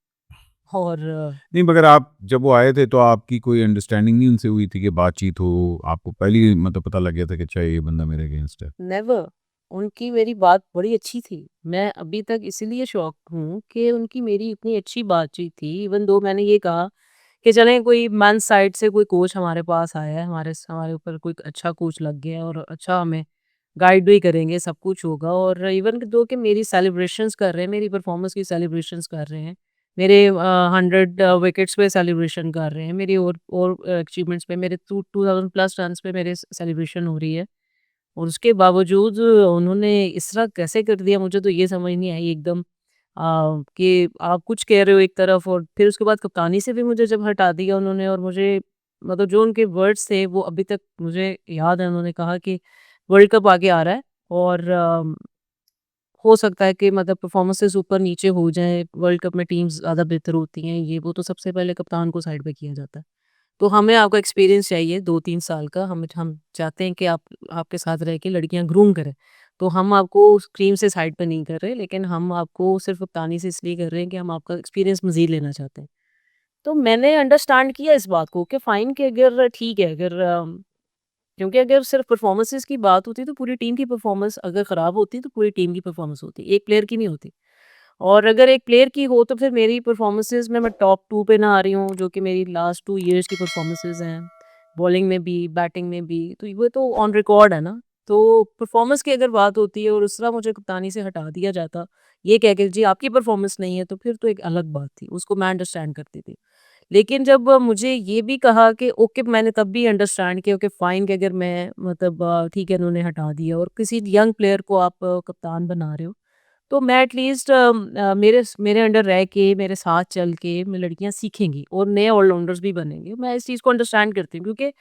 और नहीं, मगर आप जब वो आए थे तो आपकी कोई अंडरस्टैंडिंग नहीं उनसे हुई थी कि बातचीत हो, आपको पहले ही मतलब पता लग गया था कि अच्छा ये बंदा मेरे अगेंस्ट है? नेवर। उनकी मेरी बात बड़ी अच्छी थी। मैं अभी तक इसीलिए शॉक्ड हूँ कि उनकी मेरी इतनी अच्छी बातचीत थी। इवन दो मैंने ये कहा कि चलें कोई मेंस साइड से कोई कोच हमारे पास आया है, हमारे ऊपर कोई अच्छा कोच लग गया है और अच्छा हमें गाइड भी करेंगे, सब कुछ होगा और इवन दो कि मेरी सेलिब्रेशंस कर रहे हैं, मेरी परफॉर्मेंस की सेलिब्रेशंस कर रहे हैं। मेरे 100 विकेट्स पे सेलिब्रेशन कर रहे हैं, मेरी और अचीवमेंट्स पे मेरे 2000 प्लस रन्स पे मेरे सेलिब्रेशन हो रही है। और उसके बावजूद उन्होंने इस तरह कैसे कर दिया मुझे तो ये समझ नहीं आई एकदम कि आप कुछ कह रहे हो एक तरफ और फिर उसके बाद कप्तानी से भी मुझे जब हटा दिया उन्होंने और मुझे मतलब जो उनके वर्ड्स थे वो अभी तक मुझे याद है। उन्होंने कहा कि वर्ल्ड कप आगे आ रहा है और हो सकता है कि मतलब परफॉर्मेंसेस ऊपर नीचे हो जाएँ, वर्ल्ड कप में टीम्स ज़्यादा बेहतर होती हैं, ये वो तो सबसे पहले कप्तान को साइड पे किया जाता है। तो हमें आपका एक्सपीरियंस चाहिए 2-3 साल का, हम चाहते हैं कि आप आपके साथ रह के लड़कियाँ ग्रूम करें। तो हम आपको उस क्रीम से साइड पे नहीं कर रहे, लेकिन हम आपको सिर्फ कप्तानी से इसलिए कर रहे हैं कि हम आपका एक्सपीरियंस मज़ीद लेना चाहते हैं। तो मैंने अंडरस्टैंड किया इस बात को कि फ़ाइन कि अगर ठीक है, अगर क्योंकि अगर सिर्फ परफॉर्मेंसेस की बात होती तो पूरी टीम की परफॉर्मेंस अगर ख़राब होती तो पूरी टीम की परफॉर्मेंस होती, एक प्लेयर की नहीं होती। और अगर एक प्लेयर की हो तो फिर मेरी परफॉर्मेंसेस में मैं टॉप 2 पे ना आ रही हूँ, जो कि मेरी लास्ट 2 इयर्स की परफॉर्मेंसेस हैं, बॉलिंग में भी, बैटिंग में भी, तो वो तो ऑन रिकॉर्ड है ना। तो परफॉर्मेंस की अगर बात होती है और उस तरह मुझे कप्तानी से हटा दिया जाता, ये कह के जी आपकी परफॉर्मेंस नहीं है, तो फिर तो एक अलग बात थी, उसको मैं अंडरस्टैंड करती थी। लेकिन जब मुझे ये भी कहा कि ओके, मैंने तब भी अंडरस्टैंड किया ओके फाइन कि अगर मैं मतलब ठीक है उन्होंने हटा दिया और किसी यंग प्लेयर को आप कप्तान बना रहे हो, तो मैं एटलीस्ट मेरे अंडर रह के, मेरे साथ चल के मैं लड़कियाँ सीखेंगी और नए ऑलराउंडर्स भी बनेंगे। मैं इस चीज़ को अंडरस्टैंड करती हूँ क्योंकि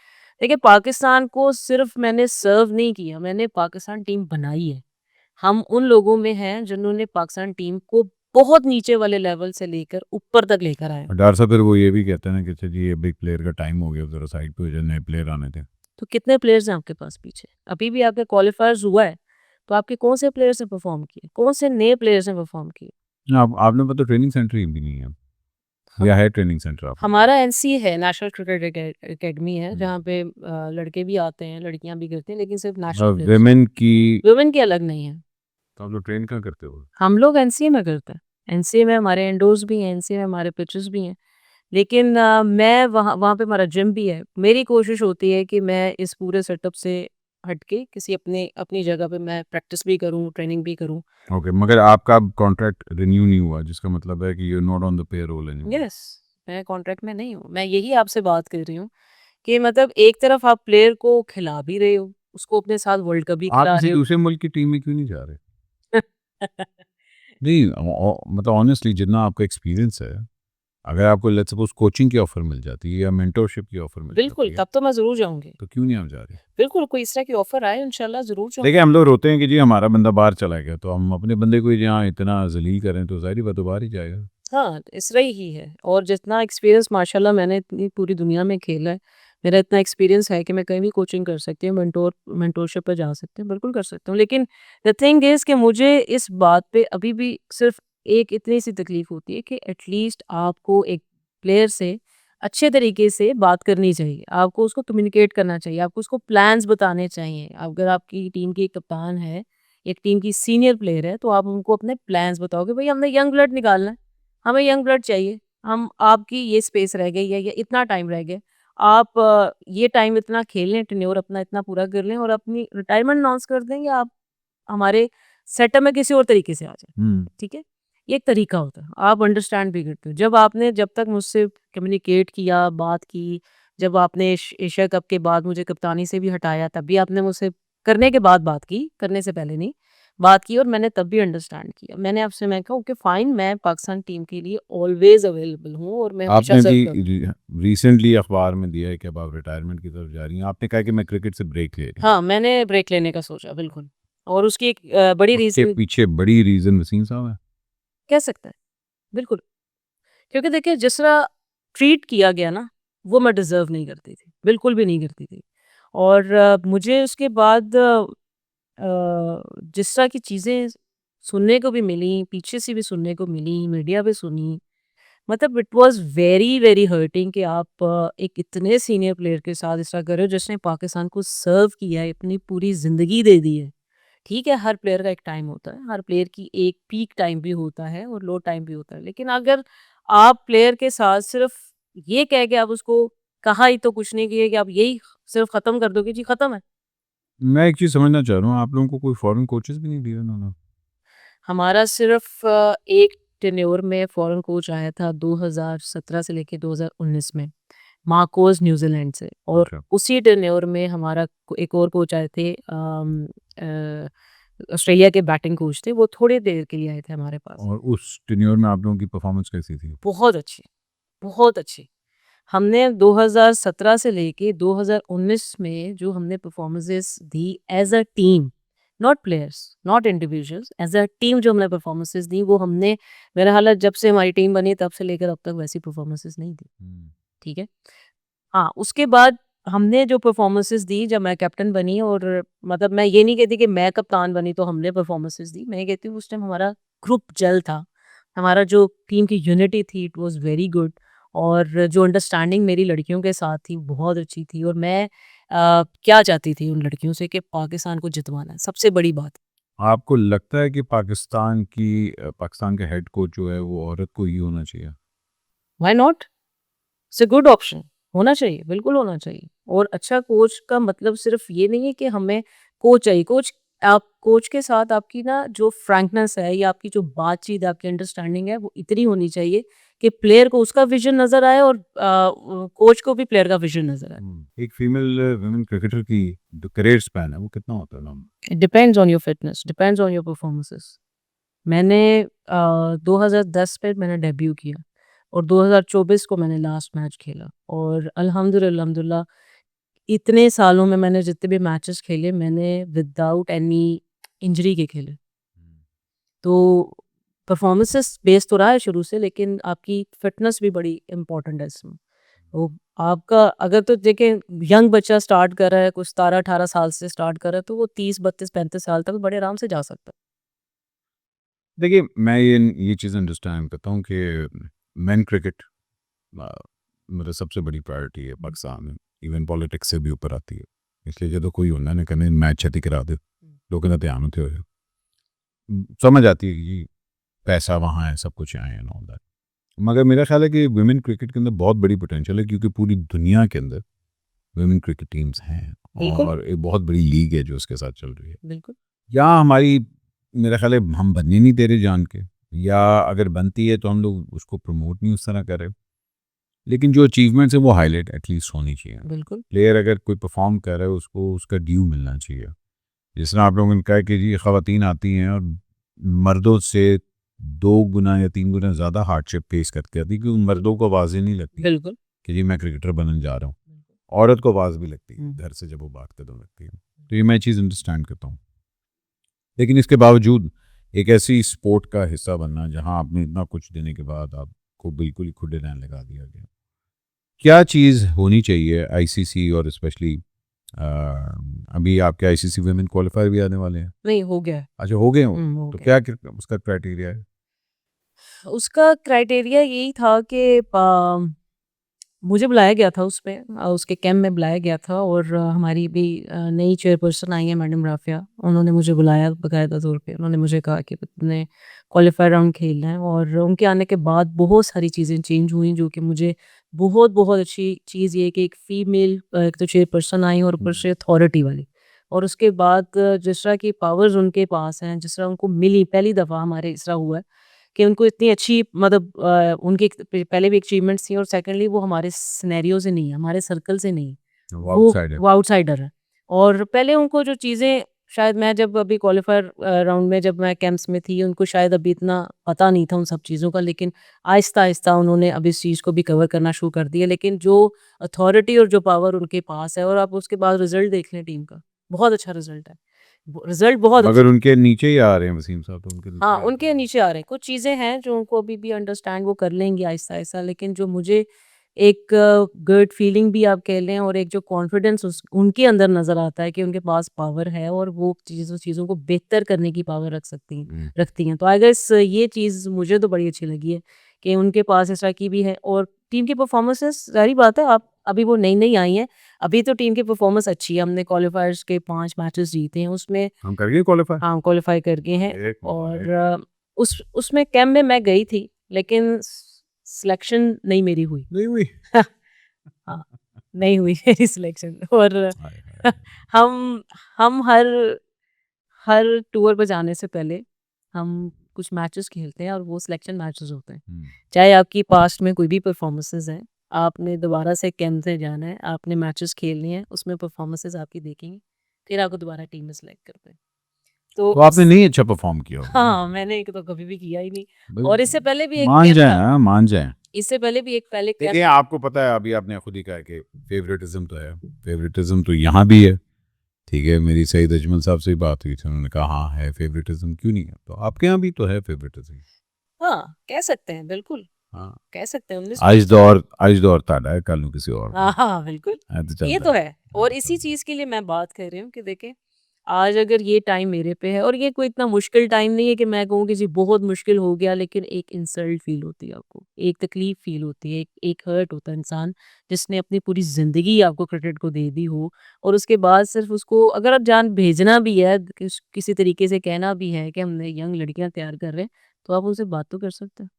देखिए पाकिस्तान को सिर्फ मैंने सर्व नहीं किया, मैंने पाकिस्तान टीम बनाई है। हम उन लोगों में हैं जिन्होंने पाकिस्तान टीम को बहुत नीचे वाले लेवल से लेकर ऊपर तक लेकर आए हैं। और डर सा फिर वो ये भी कहते हैं ना कि अच्छा जी ये बिग प्लेयर का टाइम हो गया, ज़रा साइड पे हो जाए, नए प्लेयर आने थे। तो कितने प्लेयर्स हैं आपके पास पीछे? अभी भी आपके क्वालिफायर्स हुआ है, तो आपके कौन से प्लेयर्स ने परफॉर्म किए? कौन से नए प्लेयर्स ने परफॉर्म किए? आप आपने पता ट्रेनिंग सेंटर ही भी नहीं है, हम या है ट्रेनिंग सेंटर आपके? हमारा एनसी है, नेशनल क्रिकेट एकेडमी है, हम्म। जहाँ पे लड़के भी आते हैं, लड़कियाँ भी करती हैं, लेकिन सिर्फ नेशनल प्लेयर्स। विमेन की वुमेन की अलग नहीं है। तो आप लोग ट्रेन कहाँ करते हो? हम लोग एनसीए में करते हैं। एनसीए में हमारे इंडोर्स भी हैं, एनसीए में हमारे पिचेस भी हैं। लेकिन मैं वहाँ वहाँ पे हमारा जिम भी है। मेरी कोशिश होती है कि मैं इस पूरे सेटअप से हट के किसी अपनी जगह पे मैं प्रैक्टिस भी करूँ, ट्रेनिंग भी करूँ। ओके, मगर आपका कॉन्ट्रैक्ट रिन्यू नहीं हुआ, जिसका मतलब है कि you are not on the payroll anymore. Yes, मैं कॉन्ट्रैक्ट में नहीं हूँ। मैं यही आपसे बात कर रही हूँ कि मतलब एक तरफ आप प्लेयर को खिला भी रहे हो, उसको अपने साथ वर्ल्ड कप भी आप खिला किसी रहे हो। दूसरे मुल्क की टीम में क्यों नहीं जा रहे? नहीं, मतलब ऑनेस्टली जितना आपका एक्सपीरियंस है, अगर आपको लेट्स सपोज कोचिंग की ऑफर मिल जाती है या मेंटरशिप की ऑफर मिल बिल्कुल, जाती है, तब तो मैं ज़रूर जाऊँगी। तो क्यों नहीं आप जा रहे? बिल्कुल, कोई इस तरह की ऑफ़र आए इंशाल्लाह ज़रूर जाऊँ। देखिए हम लोग रोते हैं कि जी हमारा बंदा बाहर चला गया, तो हम अपने बंदे को ही जहाँ इतना जलील करें तो ज़ाहिर बात है बाहर ही जाएगा। हाँ, इस तरह ही है और जितना एक्सपीरियंस माशाल्लाह मैंने इतनी पूरी दुनिया में खेला है, मेरा इतना एक्सपीरियंस है कि मैं कहीं भी कोचिंग कर सकती हूँ, मेंटोरशिप पे जा सकती हूँ, बिल्कुल कर सकती हूँ। लेकिन द थिंग इज़ कि मुझे इस बात पे अभी भी सिर्फ़ एक इतनी सी तकलीफ़ होती है कि एटलीस्ट आपको एक प्लेयर से अच्छे तरीके से बात करनी चाहिए। आपको उसको कम्युनिकेट करना चाहिए, आपको उसको प्लान्स बताने चाहिए। अगर आपकी टीम की एक कप्तान है, एक टीम की सीनियर प्लेयर है, तो आप उनको अपने प्लान्स बताओ कि भई हमने यंग ब्लड निकालना है। हमें यंग ब्लड चाहिए। हम आपकी ये स्पेस रह गई है या इतना टाइम रह गया। आप ये टाइम इतना खेल लें, टेन्योर अपना इतना पूरा कर लें और अपनी रिटायरमेंट अनाउंस कर दें या आप हमारे सेटअप में किसी और तरीके से आ जाएँ। हुँ। ठीक है? ये एक तरीका होता है। आप अंडरस्टैंड भी करते हो। जब तक मुझसे कम्युनिकेट किया, बात की, जब आपने एशिया कप के बाद मुझे कप्तानी से भी हटाया, तब भी आपने मुझसे करने के बाद बात की, करने से पहले नहीं, बात की और मैंने तब भी अंडरस्टैंड किया। मैं कहा ओके फाइन, मैं पाकिस्तान टीम के लिए ऑलवेज़ अवेलेबल हूँ और मैं हमेशा आपने सर्व भी करूँगी। रिसेंटली अखबार में दिया है कि अब आप रिटायरमेंट की तरफ जा रही हैं। आपने कहा कि मैं क्रिकेट से ब्रेक ले रही हूँ। हाँ, मैंने ब्रेक लेने का सोचा बिल्कुल और उसकी एक बड़ी उसके रीज़न पीछे बड़ी रीज़न वसीम साहब है। कह सकते हैं, बिल्कुल। क्योंकि देखिए जिस तरह ट्रीट किया गया ना, वो मैं डिज़र्व नहीं करती थी, बिल्कुल भी नहीं करती थी। और मुझे उसके बाद जिस तरह की चीज़ें सुनने को भी मिली, पीछे से भी सुनने को मिली, मीडिया पे सुनी, मतलब it was very, very hurting कि आप एक इतने सीनियर प्लेयर के साथ इस तरह कर रहे हो जिसने पाकिस्तान को सर्व किया है, अपनी पूरी ज़िंदगी दे दी है। ठीक है, हर प्लेयर का एक टाइम होता है, हर प्लेयर की एक पीक टाइम भी होता है और लो टाइम भी होता है। लेकिन अगर आप प्लेयर के साथ सिर्फ़ ये कह के आप उसको कहा ही तो कुछ नहीं किया कि आप यही सिर्फ़ ख़त्म कर दोगे, जी ख़त्म है। मैं एक चीज़ समझना चाह रहा हूँ, आप लोगों को कोई फॉरेन कोचेज़ भी नहीं दिए उन्होंने? हमारा सिर्फ़ एक टेन्योर में फ़ॉरेन कोच आया था 2017 से लेके 2019 में, मार्कोस न्यूज़ीलैंड से और अच्छा। उसी टेन्योर में हमारा एक और कोच आए थे ऑस्ट्रेलिया के बैटिंग कोच थे, वो थोड़ी देर के लिए आए थे हमारे पास। और उस टेन्योर में आप लोगों की परफ़ॉर्मेंस कैसी थी? बहुत अच्छी, बहुत अच्छी। हमने 2017 से लेके 2019 में जो हमने performances the as a team, not players, not individuals, as a team जो हमने परफॉर्मेंसेस दी वो हमने मेरा ख़्याल है जब से हमारी टीम बनी तब से लेकर अब तक वैसी परफॉर्मेंसेस नहीं दी। हुँ। ठीक है? हाँ, उसके बाद हमने जो परफॉर्मेंसेस दी जब मैं कैप्टन बनी, और मतलब मैं ये नहीं कहती कि मैं कप्तान बनी तो हमने परफॉर्मेंसेस दी, मैं ये कहती हूँ उस टाइम हमारा ग्रुप जल था, हमारा जो टीम की यूनिटी थी इट वाज वेरी गुड, और जो अंडरस्टैंडिंग मेरी लड़कियों के साथ थी बहुत अच्छी थी, और मैं क्या चाहती थी उन लड़कियों से कि पाकिस्तान को जितवाना है, सबसे बड़ी बात। आपको लगता है कि पाकिस्तान के हेड कोच जो है वो औरत को ही होना चाहिए? Why not, it's a good option, होना चाहिए, बिल्कुल होना चाहिए। और अच्छा कोच का मतलब सिर्फ ये नहीं है कि हमें कोच चाहिए, कोच आप कोच के साथ आपकी ना जो फ्रैंकनेस है या आपकी जो बातचीत आपकी अंडरस्टैंडिंग है वो इतनी होनी चाहिए कि प्लेयर को उसका विजन नजर आए और कोच को भी प्लेयर का विजन नजर आए। एक फीमेल वुमेन क्रिकेटर की जो करियर स्पैन है वो कितना होता है ना? It depends on your fitness, depends on your performances. मैंने 2010 पे मैंने डेब्यू किया और 2024 को मैंने लास्ट मैच खेला, और अल्हम्दुलिल्लाह इतने सालों में मैंने जितने भी मैचेस खेले मैंने विदाउट एनी इंजरी के खेले। तो परफॉर्मेंसेस बेस तो रहा है शुरू से, लेकिन आपकी फिटनेस भी बड़ी इम्पोर्टेंट है इसमें। वो आपका अगर तो देखें, यंग बच्चा स्टार्ट कर रहा है, कुछ 17-18 साल से स्टार्ट कर रहा है, तो वो 30-32-35 साल तक बड़े आराम से जा सकता है। देखिए, मैं ये चीज़ अंडरस्टैंड करता हूँ कि मेन क्रिकेट मतलब सबसे बड़ी प्रायोरिटी है पाकिस्तान में, इवन पॉलिटिक्स से भी ऊपर आती है। इसलिए जो कोई होना ने कने मैच छेती करा दे, लोगों का ध्यान होते हुए समझ आती है कि पैसा वहाँ है, सब कुछ यहाँ है एंड ऑल दैट। मगर मेरा ख्याल है कि वुमेन क्रिकेट के अंदर बहुत बड़ी पोटेंशियल है, क्योंकि पूरी दुनिया के अंदर वुमेन क्रिकेट टीम्स हैं बिल्कुल। और एक बहुत बड़ी लीग है जो उसके साथ चल रही है। बिल्कुल। यहाँ हमारी मेरा ख्याल है हम बनने नहीं दे रहे जान के, या अगर बनती है तो हम लोग उसको प्रमोट नहीं उस तरह कर रहे। लेकिन जो अचीवमेंट्स है वो हाईलाइट एटलीस्ट होनी चाहिए। बिल्कुल। प्लेयर अगर कोई परफॉर्म कर रहा है उसको उसका ड्यू मिलना चाहिए। जिस तरह आप लोगों ने कहा कि जी ख़वातीन आती हैं और मर्दों से 2 गुना या 3 गुना ज़्यादा हार्डशिप फेस करके आती है, क्योंकि मर्दों को आवाज़ें नहीं लगती बिल्कुल। कि जी मैं क्रिकेटर बनने जा रहा हूँ। औरत को आवाज़ भी लगती है घर से जब वो बात कदम लगती है। तो ये मैं चीज़ अंडरस्टैंड करता हूँ। लेकिन इसके बावजूद एक ऐसी स्पोर्ट का हिस्सा बनना जहाँ आपने इतना कुछ देने के बाद आपको बिल्कुल ही खुले रहने लगा दिया गया, क्या चीज़ होनी चाहिए आईसीसी और स्पेशली अभी आपके आईसीसी वुमेन क्वालिफायर भी आने वाले हैं? नहीं, हो गया है। अच्छा, हो गए हो? हो तो गया। क्या उसका क्राइटेरिया है? उसका क्राइटेरिया यही था कि मुझे बुलाया गया था उसमें, उसके कैंप में बुलाया गया था, और हमारी भी नई चेयरपर्सन आई है मैडम राफिया, उन्होंने मुझे बुलाया बाकायदा तौर पे, उन्होंने मुझे कहा कि तुमने क्वालिफायर राउंड खेलना है, और उनके आने के बाद बहुत सारी चीज़ें चेंज हुई जो कि मुझे बहुत बहुत अच्छी चीज़ ये कि एक फ़ीमेल एक तो चेयरपर्सन आई और ऊपर से अथॉरिटी वाली, और उसके बाद जिस तरह की पावर्स उनके पास हैं, जिस तरह उनको मिली पहली दफ़ा हमारे इस तरह हुआ है कि उनको इतनी अच्छी मतलब उनकी पहले भी अचीवमेंट्स थी, और सेकंडली वो हमारे सिनेरियो से नहीं है, हमारे सर्कल से नहीं है, वो आउटसाइड है। वो आउटसाइडर है। और पहले उनको जो चीज़ें शायद मैं जब अभी क्वालिफायर राउंड में जब मैं कैंप्स में थी, उनको शायद अभी इतना पता नहीं था उन सब चीज़ों का, लेकिन आहिस्ता-आहिस्ता उन्होंने अब इस चीज़ को भी कवर करना शुरू कर दिया। लेकिन जो अथॉरिटी और जो पावर उनके पास है, और आप उसके बाद रिज़ल्ट देख लें टीम का, बहुत अच्छा रिज़ल्ट है। रिज़ल्ट बहुत मगर उनके नीचे ही आ रहे हैं वसीम साहब, तो उनके नीचे हाँ, आ रहे उनके हैं। नीचे आ रहे हैं। कुछ चीज़ें हैं जो उनको अभी भी अंडरस्टैंड वो कर लेंगी आहिस्ता-आहिस्ता, लेकिन जो मुझे एक गट फीलिंग भी आप कह लें, और एक जो कॉन्फिडेंस उस उनके अंदर नज़र आता है कि उनके पास पावर है और वो चीज़ों को बेहतर करने की पावर रखती हैं। तो आई गेस ये चीज़ मुझे तो बड़ी अच्छी लगी है कि उनके पास इस तरह की भी है, और टीम की परफॉर्मेंसेस ज़ाहिर बात है, आप अभी वो नई-नई आई हैं, अभी तो टीम की परफॉर्मेंस अच्छी है। हमने क्वालीफायर्स के 5 मैचेस जीते हैं, उसमें हम कर गए क्वालिफाई? हाँ, क्वालीफाई कर गए हैं, एक और मुबारक। उसमें कैंप में मैं गई थी, लेकिन सिलेक्शन नहीं मेरी हुई। नहीं हुई? हाँ, नहीं हुई मेरी सिलेक्शन, और हाय, हाय। हम हम हर हर टूर पे जाने से पहले हम कुछ मैचेस खेलते हैं, और वो सिलेक्शन मैचेस होते हैं। चाहे आपकी पास्ट में कोई भी परफॉर्मेंसेस हैं, आपने दोबारा से कैंप से जाना है, आपने मैचेस खेलने हैं, उसमें परफॉर्मेंसेस आपकी देखेंगे, फिर आपको दोबारा टीम में सेलेक्ट करते हैं। तो तो आपने नहीं अच्छा परफॉर्म किया होगा ना? हाँ, मैंने तो कभी भी किया ही नहीं, भाई, और इससे पहले भी एक मान कैंप जाए था। हाँ, मान जाए। इससे पहले भी एक पहले कैंप देखिए, आपको पता है अभी आपने खुद ही कहा कि फेवरेटिज्म तो है, फेवरेटिज्म तो यहाँ भी है। ठीक है, मेरी सईद अजमल साहब से ही बात हुई थी, उन्होंने कहा हाँ है फेवरेटिज्म, क्यों नहीं है? तो आपके यहाँ भी तो है फेवरेटिज्म। हाँ, कह सकते हैं बिल्कुल। हाँ कह सकते हैं 19 ਅੱਜ ਦੌਰ ਤੁਹਾਡਾ ਹੈ ਕੱਲ ਨੂੰ ਕਿਸੇ ਹੋਰ ਦਾ हाँ बिल्कुल ਇਹ ਤਾਂ ये ਚੱਲਦਾ तो ਹੈ। है और इसी चीज के लिए मैं बात कर रही हूँ कि देखें आज अगर ये टाइम मेरे पे है और ये कोई इतना मुश्किल टाइम नहीं है कि मैं कहूँ कि जी बहुत मुश्किल हो गया, लेकिन एक इंसल्ट फील होती है आपको, एक तकलीफ फील होती है, एक हर्ट होता है इंसान जिसने अपनी पूरी जिंदगी आपको क्रिकेट को दे दी हो और उसके बाद सिर्फ उसको अगर आप जान भेजना भी है किसी तरीके से कहना भी है कि हमने यंग लड़कियां तैयार कर रहे हैं, तो आप उनसे बात तो कर सकते हैं,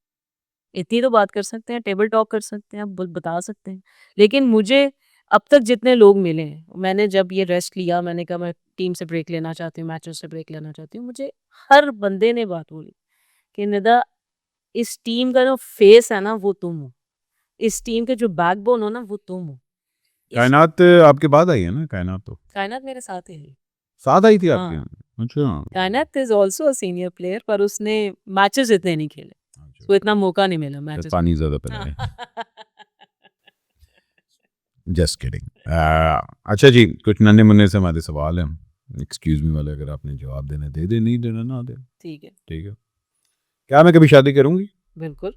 इतनी तो बात कर सकते हैं, टेबल टॉक कर सकते हैं, आप बता सकते हैं। लेकिन मुझे अब तक जितने लोग मिले हैं, मैंने जब ये रेस्ट लिया, मैंने कहा मैं टीम से ब्रेक लेना चाहती हूँ, मैचेस से ब्रेक लेना चाहती हूँ, मुझे हर बंदे ने बात बोली कि निदा इस टीम का जो फेस है ना वो तुम हो, इस टीम के जो बैकबोन हो ना वो तुम हो। इस कायनात आपके बाद आई है ना कायनात तो कायनात मेरे साथ ही है। साथ आई थी आपके हाँ। अच्छा कायनात is also a senior player, पर उसने मैचेस इतने नहीं खेले, उसको इतना मौका नहीं मिला मैचेस। पानी ज्यादा पिला है जस्ट किडिंग अच्छा जी कुछ नन्हे मुन्ने से हमारे सवाल हैं एक्सक्यूज मी वाले अगर आपने जवाब देना दे दे नहीं देना ना दे ठीक है, ठीक है क्या मैं कभी शादी करूंगी बिल्कुल।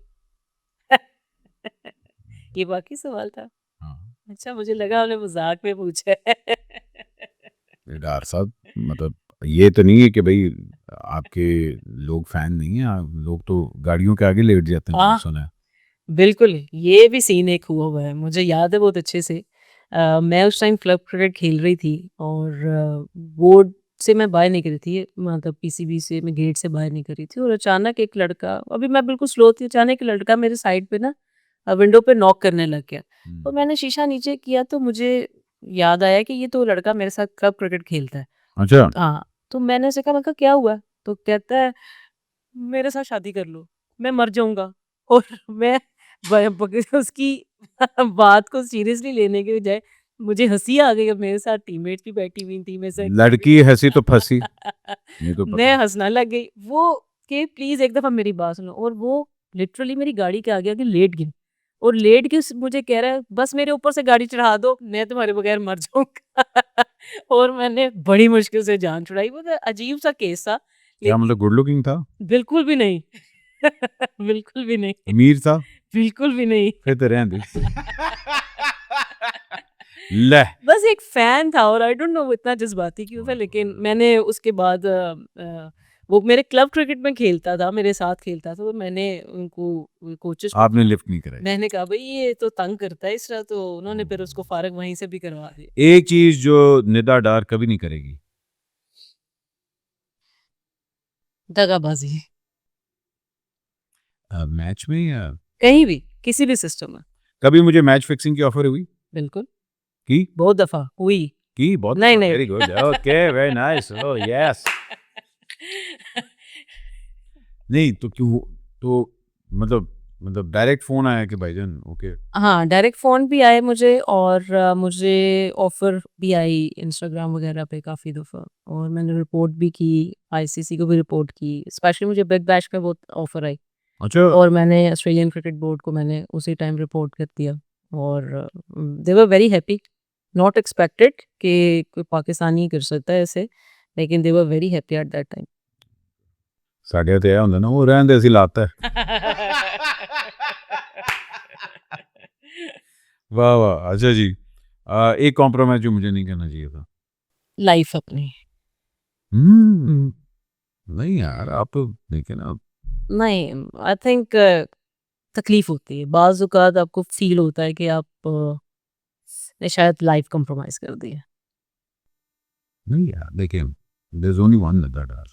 ये बाकी सवाल था। हाँ अच्छा, मुझे लगा आपने मजाक में पूछा है। डार साहब मतलब ये तो नहीं है कि भाई आपके लोग फैन नहीं है लोग तो गाड़ियों के आगे लेट जाते हैं हाँ। सुना है बिल्कुल, ये भी सीन एक हुआ है, मुझे याद है बहुत अच्छे से। मैं उस टाइम क्लब क्रिकेट खेल रही थी और बोर्ड से मैं बाहर निकली थी, मतलब पीसीबी से मैं गेट से बाहर निकली थी और अचानक एक लड़का, अभी मैं बिल्कुल स्लो थी, अचानक एक लड़का मेरे साइड पे ना विंडो पे नॉक करने लग गया। तो मैंने शीशा नीचे किया तो मुझे याद आया कि ये तो लड़का मेरे साथ क्लब क्रिकेट खेलता है। अच्छा हाँ, तो मैंने उसे कहा, मैं कहा क्या हुआ? तो कहता है मेरे साथ शादी कर लो, मैं मर जाऊँगा। और मैं उसकी बात को सीरियसली लेने के बजाय मुझे हँसी आ गई, अब मेरे साथ टीममेट्स भी बैठी हुई थी, मैं से लड़की हंसी तो फंसी ये तो मैं पता हँसने लग गई। वो कि प्लीज़ एक दफ़ा मेरी बात सुनो, और वो लिटरली मेरी गाड़ी के आगे आके लेट गया और लेट के मुझे कह रहा है बस मेरे ऊपर से गाड़ी चढ़ा दो, मैं तुम्हारे बगैर मर जाऊँगा। और मैंने बड़ी मुश्किल से जान छुड़ाई। वो तो अजीब-सा केस था, क्या मतलब गुड लुकिंग था बिल्कुल भी नहीं। बिल्कुल भी नहीं, अमीर था बिल्कुल भी नहीं। फिर तो रहने दे ले बस एक फ़ैन था और आई डोंट नो वो इतना जज़्बाती क्यों था, लेकिन मैंने उसके बाद वो मेरे क्लब क्रिकेट में खेलता था, मेरे साथ खेलता था, तो मैंने उनको कोचेस को आपने लिफ्ट नहीं कराई मैंने कहा भई ये तो तंग करता है इस तरह, तो उन्होंने फिर उसको फ़ारग वहीं से भी करवा दिया। एक चीज जो निदा डार कभी नहीं करेगी दगाबाज़ी, मैच में या कहीं भी, किसी भी सिस्टम में। कभी मुझे मैच फिक्सिंग की ऑफर हुई बिल्कुल, की बहुत दफ़ा हुई। की बहुत नहीं, नहीं। Very good okay very nice oh yes नहीं तो क्यों तो मतलब डायरेक्ट फोन आया कि भाईजान ओके हाँ, डायरेक्ट फ़ोन भी आए मुझे और मुझे ऑफ़र भी आई इंस्टाग्राम वगैरह पे काफ़ी दफ़ा, और मैंने रिपोर्ट भी की, आईसीसी को भी रिपोर्ट की। स्पेशली मुझे बिग बैश पे बहुत ऑफ़र आई अच्छा और मैंने ऑस्ट्रेलियन क्रिकेट बोर्ड को मैंने उसी टाइम रिपोर्ट कर दिया और they were very happy, not expected कि कोई पाकिस्तानी कर सकता है ऐसे, लेकिन they were very happy at that time. ਸਾਡੇ ਤੇ ਇਹ ਹੁੰਦਾ ਨਾ ਉਹ ਰਹਿੰਦੇ ਅਸੀਂ ਲਾਤਾ वाह वाह अच्छा जी एक कॉम्प्रोमाइज जो मुझे नहीं करना चाहिए था लाइफ अपनी। नहीं यार आप तो देखे ना नहीं, आई थिंक तकलीफ होती है। बाज़ औक़ात आपको फ़ील होता है कि आप ने शायद लाइफ़ कॉम्प्रोमाइज़ कर दी है। नहीं यार देखिए there is only one that are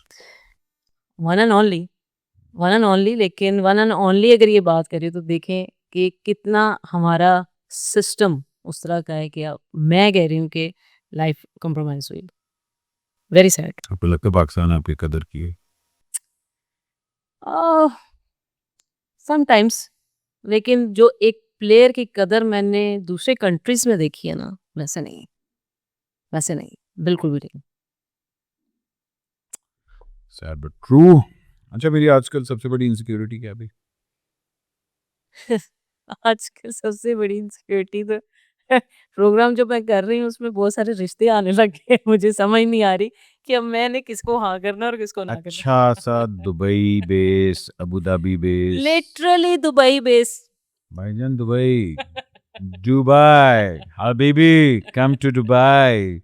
one and only, one and only, लेकिन वन एंड ओनली अगर ये बात करें तो देखें कि कितना हमारा सिस्टम उस तरह का है कि मैं कह रही हूँ कि लाइफ़ कॉम्प्रोमाइज़ हुई। Very sad. आपको लगता है पाकिस्तान आपकी कदर की है अ, समटाइम्स, लेकिन जो एक प्लेयर की कदर मैंने दूसरे कंट्रीज़ में देखी है ना, वैसे नहीं, बिल्कुल भी नहीं। सैड बट ट्रू अच्छा मेरी आजकल सबसे बड़ी इनसिक्योरिटी क्या है भाई आजकल सबसे बड़ी इनसिक्योरिटी तो प्रोग्राम जो मैं कर रही हूँ उसमें बहुत सारे रिश्ते आने लगे हैं। मुझे समझ नहीं आ रही कि अब मैंने किसको हाँ करना और किसको ना करना। अच्छा सा Dubai base, Abu Dhabi base. Literally Dubai base. भाईजान दुबई, दुबई, हबीबी, कम टू दुबई।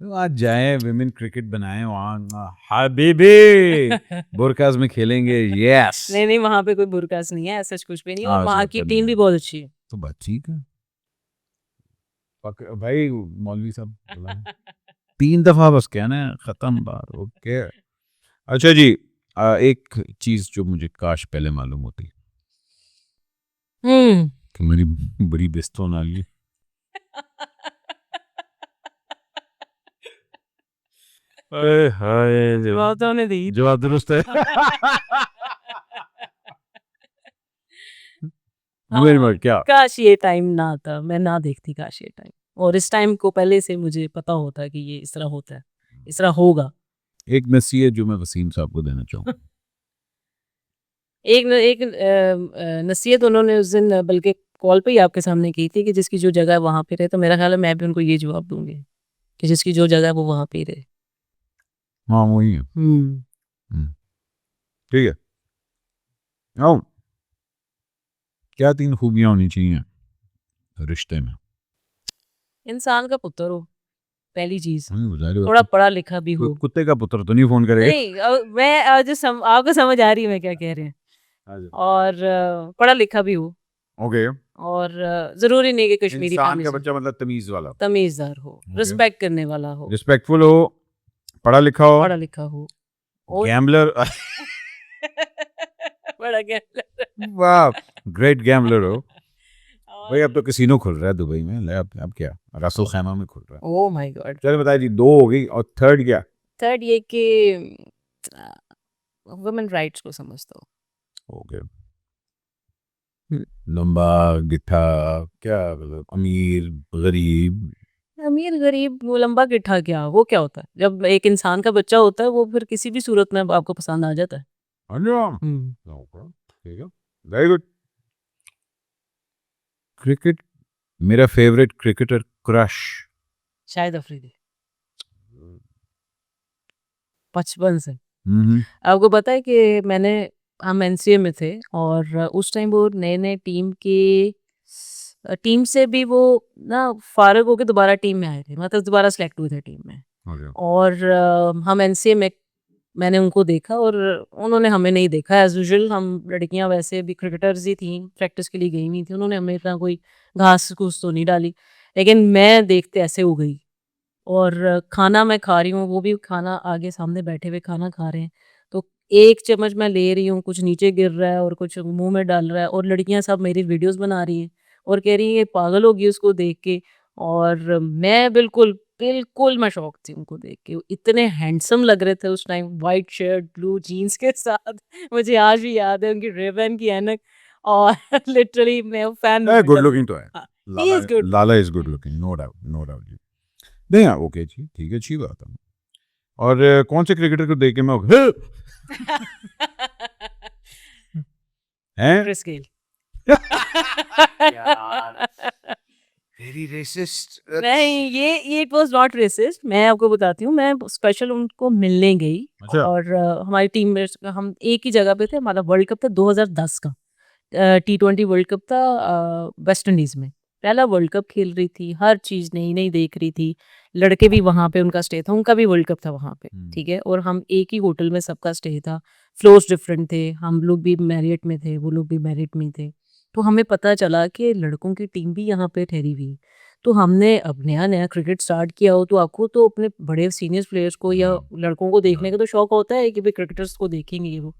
वहाँ जाए, विमेन क्रिकेट बनाए वहाँ, हबीबी, बुरकास में खेलेंगे, यस। नहीं नहीं, वहां पे कोई बुरकास नहीं है, ऐसा कुछ भी नहीं है, और हाँ, वहाँ सब की करनी टीम भी है। बहुत अच्छी है। तो बात ठीक है। भाई मौलवी साहब बुलाएं। 3 दफा बस कहना है, खत्म बात, ओके। अच्छा जी, एक चीज जो मुझे काश पहले मालूम होती हम्म। कि मेरी बड़ी बेइज्जती होने वाली है। अरे हाय, जवाब तो हमने दी। जवाब दुरुस्त है। मेरी हाँ, मर्द क्या? काश ये टाइम ना आता, मैं ना देखती काश ये टाइम, और इस टाइम को पहले से मुझे पता होता कि ये इस तरह होता है, इस तरह होगा। एक नसीहत जो मैं वसीम साहब को देना चाहूँ। एक नसीहत उन्होंने उस दिन बल्कि कॉल पे ही आपके सामने की थी कि जिसकी जो जगह है वहां पे रहे, तो मेरा ख्याल है मैं भी उनको ये जवाब दूंगी कि जिसकी जो जगह है वो वहां पे ही रहे। हाँ वही है। हम्म। ठीक है। आओ, क्या 3 खूबियां होनी चाहिए रिश्ते में? इंसान का पुत्र हो, पहली चीज, बता रहे हो, थोड़ा पढ़ा लिखा भी हो। कुत्ते का पुत्र तो नहीं फोन करेगा? नहीं, मैं आपको समझ आ रही है मैं क्या कह रहे हैं, और पढ़ा लिखा भी हो, ओके। और जरूरी नहीं कि कश्मीरी इंसान फैमिली का से, बच्चा मतलब तमीज वाला, तमीजदार हो, रिस्पेक्ट करने वाला हो, रिस्पेक्टफुल हो, पढ़ा लिखा हो, पढ़ा लिखा हो, और गैम्बलर। बड़ा गैम्बलर। वाह, ग्रेट गैम्बलर हो। और भाई अब तो कैसीनो खुल रहा है दुबई में, ले अब क्या, रसल खैमा में खुल रहा है। Oh my God. चलो बताइए जी, 2 हो गई, और थर्ड क्या? थर्ड ये कि वुमेन राइट्स को समझता हो। ओके। लंबा, गिट्ठा, क्या मतलब, अमीर, गरीब? अमीर गरीब वो लंबा गिट्ठा क्या, वो क्या होता है? जब एक इंसान का बच्चा होता है वो फिर किसी भी सूरत में आपको पसंद आ जाता है। अच्छा, ठीक है, वेरी गुड। क्रिकेट, मेरा favourite cricketer crush. Shahid Afridi, बचपन से। हम्म। आपको पता है कि हम एनसीए में थे, और उस टाइम वो नए नए टीम से भी वो ना फारिग होके दोबारा टीम में आए थे, मतलब दोबारा सेलेक्ट हुए थे टीम में। Okay. और हम एनसीए में, मैंने उनको देखा और उन्होंने हमें नहीं देखा। एज यूजुअल हम लड़कियां वैसे भी क्रिकेटर्स ही थी, प्रैक्टिस के लिए गई नहीं थी, उन्होंने हमें इतना कोई घास फूस तो नहीं डाली, लेकिन मैं देखते ऐसे हो गई। और खाना मैं खा रही हूँ, वो भी खाना आगे सामने बैठे हुए खाना खा रहे हैं, तो एक चम्मच मैं ले रही हूँ, कुछ नीचे गिर रहा है और कुछ मुंह में डाल रहा है, और लड़कियां सब मेरी वीडियोस बना रही हैं और कह रही हैं ये पागल होगी उसको देख के। और मैं बिल्कुल बिल्कुल मैं शौक थी उनको देख के, वो इतने हैंडसम लग रहे थे उस time, white shirt blue jeans के साथ। मुझे आज भी याद है उनकी रिबन की ऐनक, और लिटरली मैं फैन हूँ गुड लुकिंग तो है। He is good. Lala is good looking, no doubt, no doubt जी। नहीं हाँ, ओके जी, ठीक है, अच्छी बात है। और कौन से क्रिकेटर को देख के मैं हैं? Chris Gayle. Very racist. नहीं, ये इट वाज नॉट रेसिस्ट, मैं आपको बताती हूँ, मैं स्पेशल उनको मिलने गई। अच्छा। और हमारी टीम में हम एक ही जगह पे थे, हमारा वर्ल्ड कप था 2010 का, T20 वर्ल्ड कप था वेस्ट इंडीज में, पहला वर्ल्ड कप खेल रही थी, हर चीज़ नई नई देख रही थी, लड़के भी वहाँ पे उनका स्टे था, उनका भी वर्ल्ड कप था वहाँ पे, ठीक है, और हम एक ही होटल में सबका स्टे था, फ्लोर्स डिफरेंट थे, हम लोग भी मैरियट में थे, वो लोग भी मैरियट में थे, तो हमें पता चला कि लड़कों की टीम भी यहाँ पे ठहरी हुई है। तो हमने अब नया नया क्रिकेट स्टार्ट किया हो, तो आपको तो अपने बड़े सीनियर प्लेयर्स को या लड़कों को देखने का तो शौक होता है कि भाई क्रिकेटर्स को देखेंगे ये वो।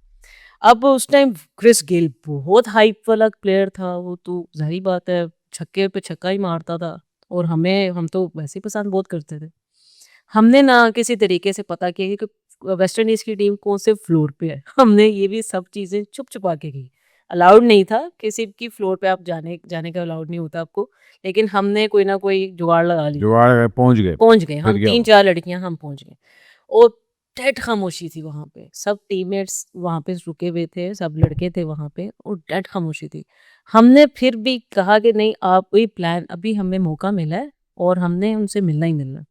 अब उस टाइम क्रिस गेल बहुत हाइप वाला प्लेयर था, वो तो ज़ाहिर बात है छक्के पे छक्का ही मारता था, और हम तो वैसे ही पसंद बहुत करते थे। हमने ना किसी तरीके से पता किया कि वेस्ट इंडीज़ की टीम कौन से फ्लोर पे है। हमने ये भी सब चीज़ें छुपा के की। अलाउड नहीं था, किसी की फ्लोर पे आप जाने जाने का अलाउड नहीं होता आपको, लेकिन हमने कोई ना कोई जुगाड़ लगा ली। जुगाड़ पहुंच गए। पहुँच गए, फिर हम क्या हुआ? 3-4 लड़कियाँ हम पहुँच गए। और डेड खामोशी थी वहाँ पे। सब टीममेट्स वहाँ पे रुके हुए थे, सब लड़के थे वहाँ पे और डेड खामोशी थी। हमने फिर भी कहा कि नहीं, आप वही प्लान, अभी हमें मौका मिला है और हमने उनसे मिलना ही मिलना है।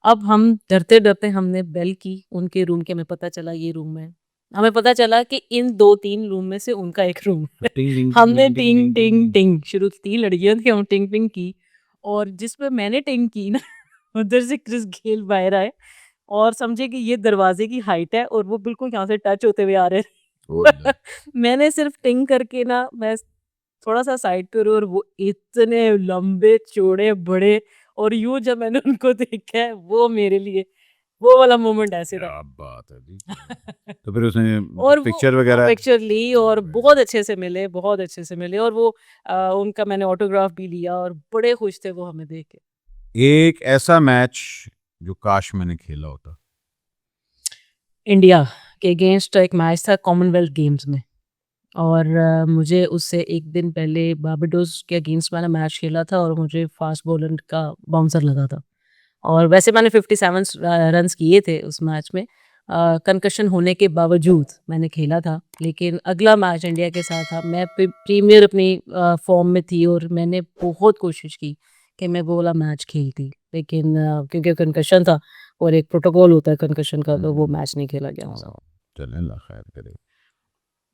अब हम डरते-डरते हमने बेल की उनके रूम की, हमें पता चला ये रूम है। हमें पता चला कि इन 2-3 रूम में से उनका एक रूम है। टिंग टिंग हमने टिंग टिंग टिंग टिंग टिंग। टिंग, शुरू 3 लड़कियाँ थी, हम टिंग टिंग की और जिस पे मैंने टिंग की ना उधर से क्रिस गेल बाहर आए और समझे कि ये दरवाजे की हाइट है और वो बिल्कुल यहाँ से टच होते हुए आ रहे ओ हैं। मैंने सिर्फ टिंग करके ना, मैं थोड़ा-सा साइड पे रही और वो इतने लंबे, चौड़े, बड़े और यूँ जब मैंने उनको देखा है, वो मेरे लिए वो वाला मोमेंट ऐसे था। क्या बात है जी! तो फिर उसने और पिक्चर वो वगैरह पिक्चर ली और बहुत अच्छे से मिले, बहुत अच्छे से मिले और वो उनका मैंने ऑटोग्राफ भी लिया और बड़े खुश थे वो हमें देख के। एक ऐसा मैच जो काश मैंने खेला होता। इंडिया के अगेंस्ट एक मैच था कॉमनवेल्थ गेम्स में और मुझे उससे 1 दिन पहले बारबाडोस के अगेंस्ट मैंने मैच खेला था और मुझे फास्ट बॉलर का बाउंसर लगा था। और वैसे मैंने 57 रन्स किए थे उस मैच में। कंकशन होने के बावजूद मैंने खेला था, लेकिन अगला मैच इंडिया के साथ था। मैं प्रीमियर अपनी फॉर्म में थी और मैंने बहुत कोशिश की कि मैं वो वाला मैच खेलती, लेकिन क्योंकि कंकशन था और एक प्रोटोकॉल होता है कंकशन का, तो वो मैच नहीं खेला गया मुझसे। चलें, अल्लाह खैर करे।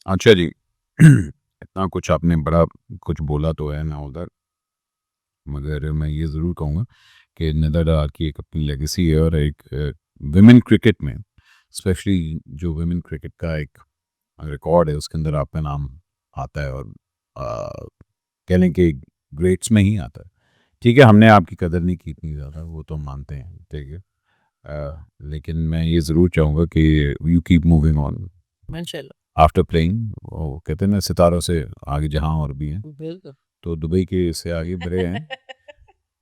अच्छा जी, इतना कुछ आपने बड़ा कुछ बोला तो है ना उधर, मगर मैं ये ज़रूर कहूँगा कि निदा डार की एक अपनी लेगेसी है और एक विमेन क्रिकेट में, स्पेशली जो विमेन क्रिकेट का एक रिकॉर्ड है उसके अंदर आपका नाम आता है और कह लें कि ग्रेट्स में ही आता है। ठीक है, हमने आपकी कदर नहीं की इतनी ज़्यादा, वो तो हम मानते हैं, ठीक है। लेकिन मैं ये ज़रूर चाहूँगा कि यू कीप मूविंग ऑन इंशाल्लाह। After playing. वो कहते हैं ना, सितारों से आगे जहाँ और भी हैं, बिल्कुल। तो दुबई के से आगे बड़े हैं।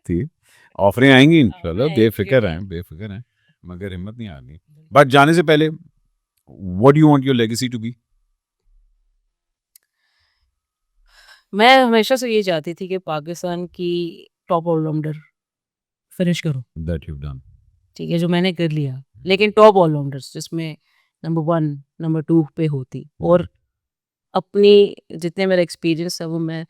ठीक, ऑफरें आएंगी इंशाल्लाह, बेफिक्र हैं, बेफिक्र हैं, मगर हिम्मत नहीं हारनी। बट जाने से पहले, what do you want your legacy to be? मैं हमेशा से ये चाहती थी कि पाकिस्तान की टॉप ऑलराउंडर फिनिश करूँ, दैट यू डन। ठीक है, जो मैंने कर लिया। लेकिन टॉप ऑलराउंडर्स जिसमें नंबर 1, नंबर 2 पे होती और अपनी जितने मेरा एक्सपीरियंस है वो मैं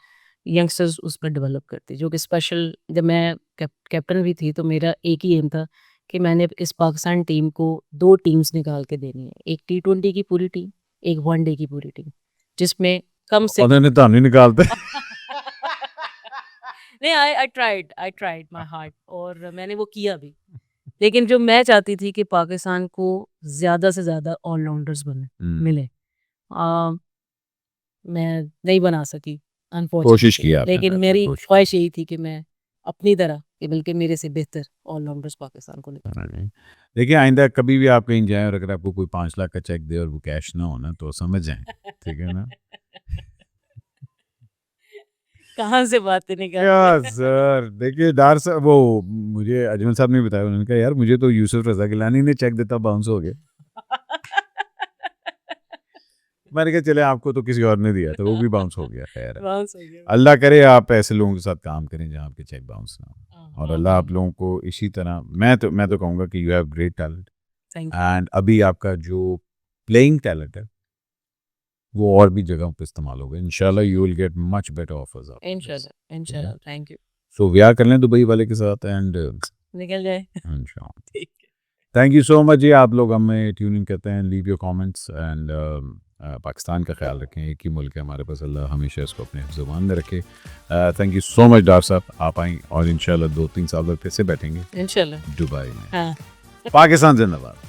यंगस्टर्स उसमें डेवलप करती। जो कि स्पेशल, जब मैं कैप्टन भी थी तो मेरा एक ही एम था कि मैंने इस पाकिस्तान टीम को 2 टीम्स निकाल के देनी है। एक T20 की पूरी टीम, एक वनडे की पूरी टीम, जिसमें कम से उन्होंने तो नहीं निकालते। नहीं, आई ट्राइड माय हार्ट और मैंने वो किया भी। लेकिन जो मैं चाहती थी कि पाकिस्तान को ज़्यादा से ज़्यादा ऑलराउंडर्स मिले। अ, मैं नहीं बना सकी कोशिश अनफॉर्चुनेटली, की आपने, लेकिन that's it, मेरी कोशिश ख्वाहिश यही थी कि मैं अपनी तरह कि बल्कि मेरे से बेहतर ऑलराउंडर्स पाकिस्तान को निकालें। नहीं। देखिए, आइंदा कभी भी आप कहीं जाएं और अगर आपको कोई 5 लाख का चेक दे और वो कैश ना हो ना, तो समझ जाएं, ठीक है ना। कहाँ से बातें निकाल या सर, देखिए डार साहब, वो मुझे अजमल साहब ने बताया, उन्होंने कहा यार मुझे तो यूसुफ रजा गिलानी ने चेक देता बाउंस हो गया। मैंने कहा चले, आपको तो किसी और ने दिया था, वो भी बाउंस हो गया। खैर है, बाउंस हो गया। अल्लाह करे आप ऐसे लोगों के साथ काम करें जहाँ आपके चेक बाउंस ना हो, और अल्लाह आप आमीन। लोगों को इसी तरह, मैं तो कहूँगा कि you have great talent thank you. And अभी आपका जो प्लेइंग टैलेंट है वो और भी जगहों पे इस्तेमाल होगा। इंशाल्लाह you will get much better offers after this. इंशाल्लाह, इंशाल्लाह, थैंक यू। सो ब्याह कर लें दुबई वाले के साथ एंड निकल जाए। इंशाल्लाह। ठीक है। थैंक यू सो मच जी। आप लोग हमें ट्यून इन करते हैं, leave your comments and Pakistan का ख्याल रखें, एक ही मुल्क है हमारे पास, अल्लाह हमेशा इसको अपने ज़ुबान में रखे। थैंक यू सो मच डार साहब, आप आई और इंशाल्लाह 2-3 साल बाद फिर से बैठेंगे इंशाल्लाह। दुबई में। हाँ। पाकिस्तान जिंदाबाद।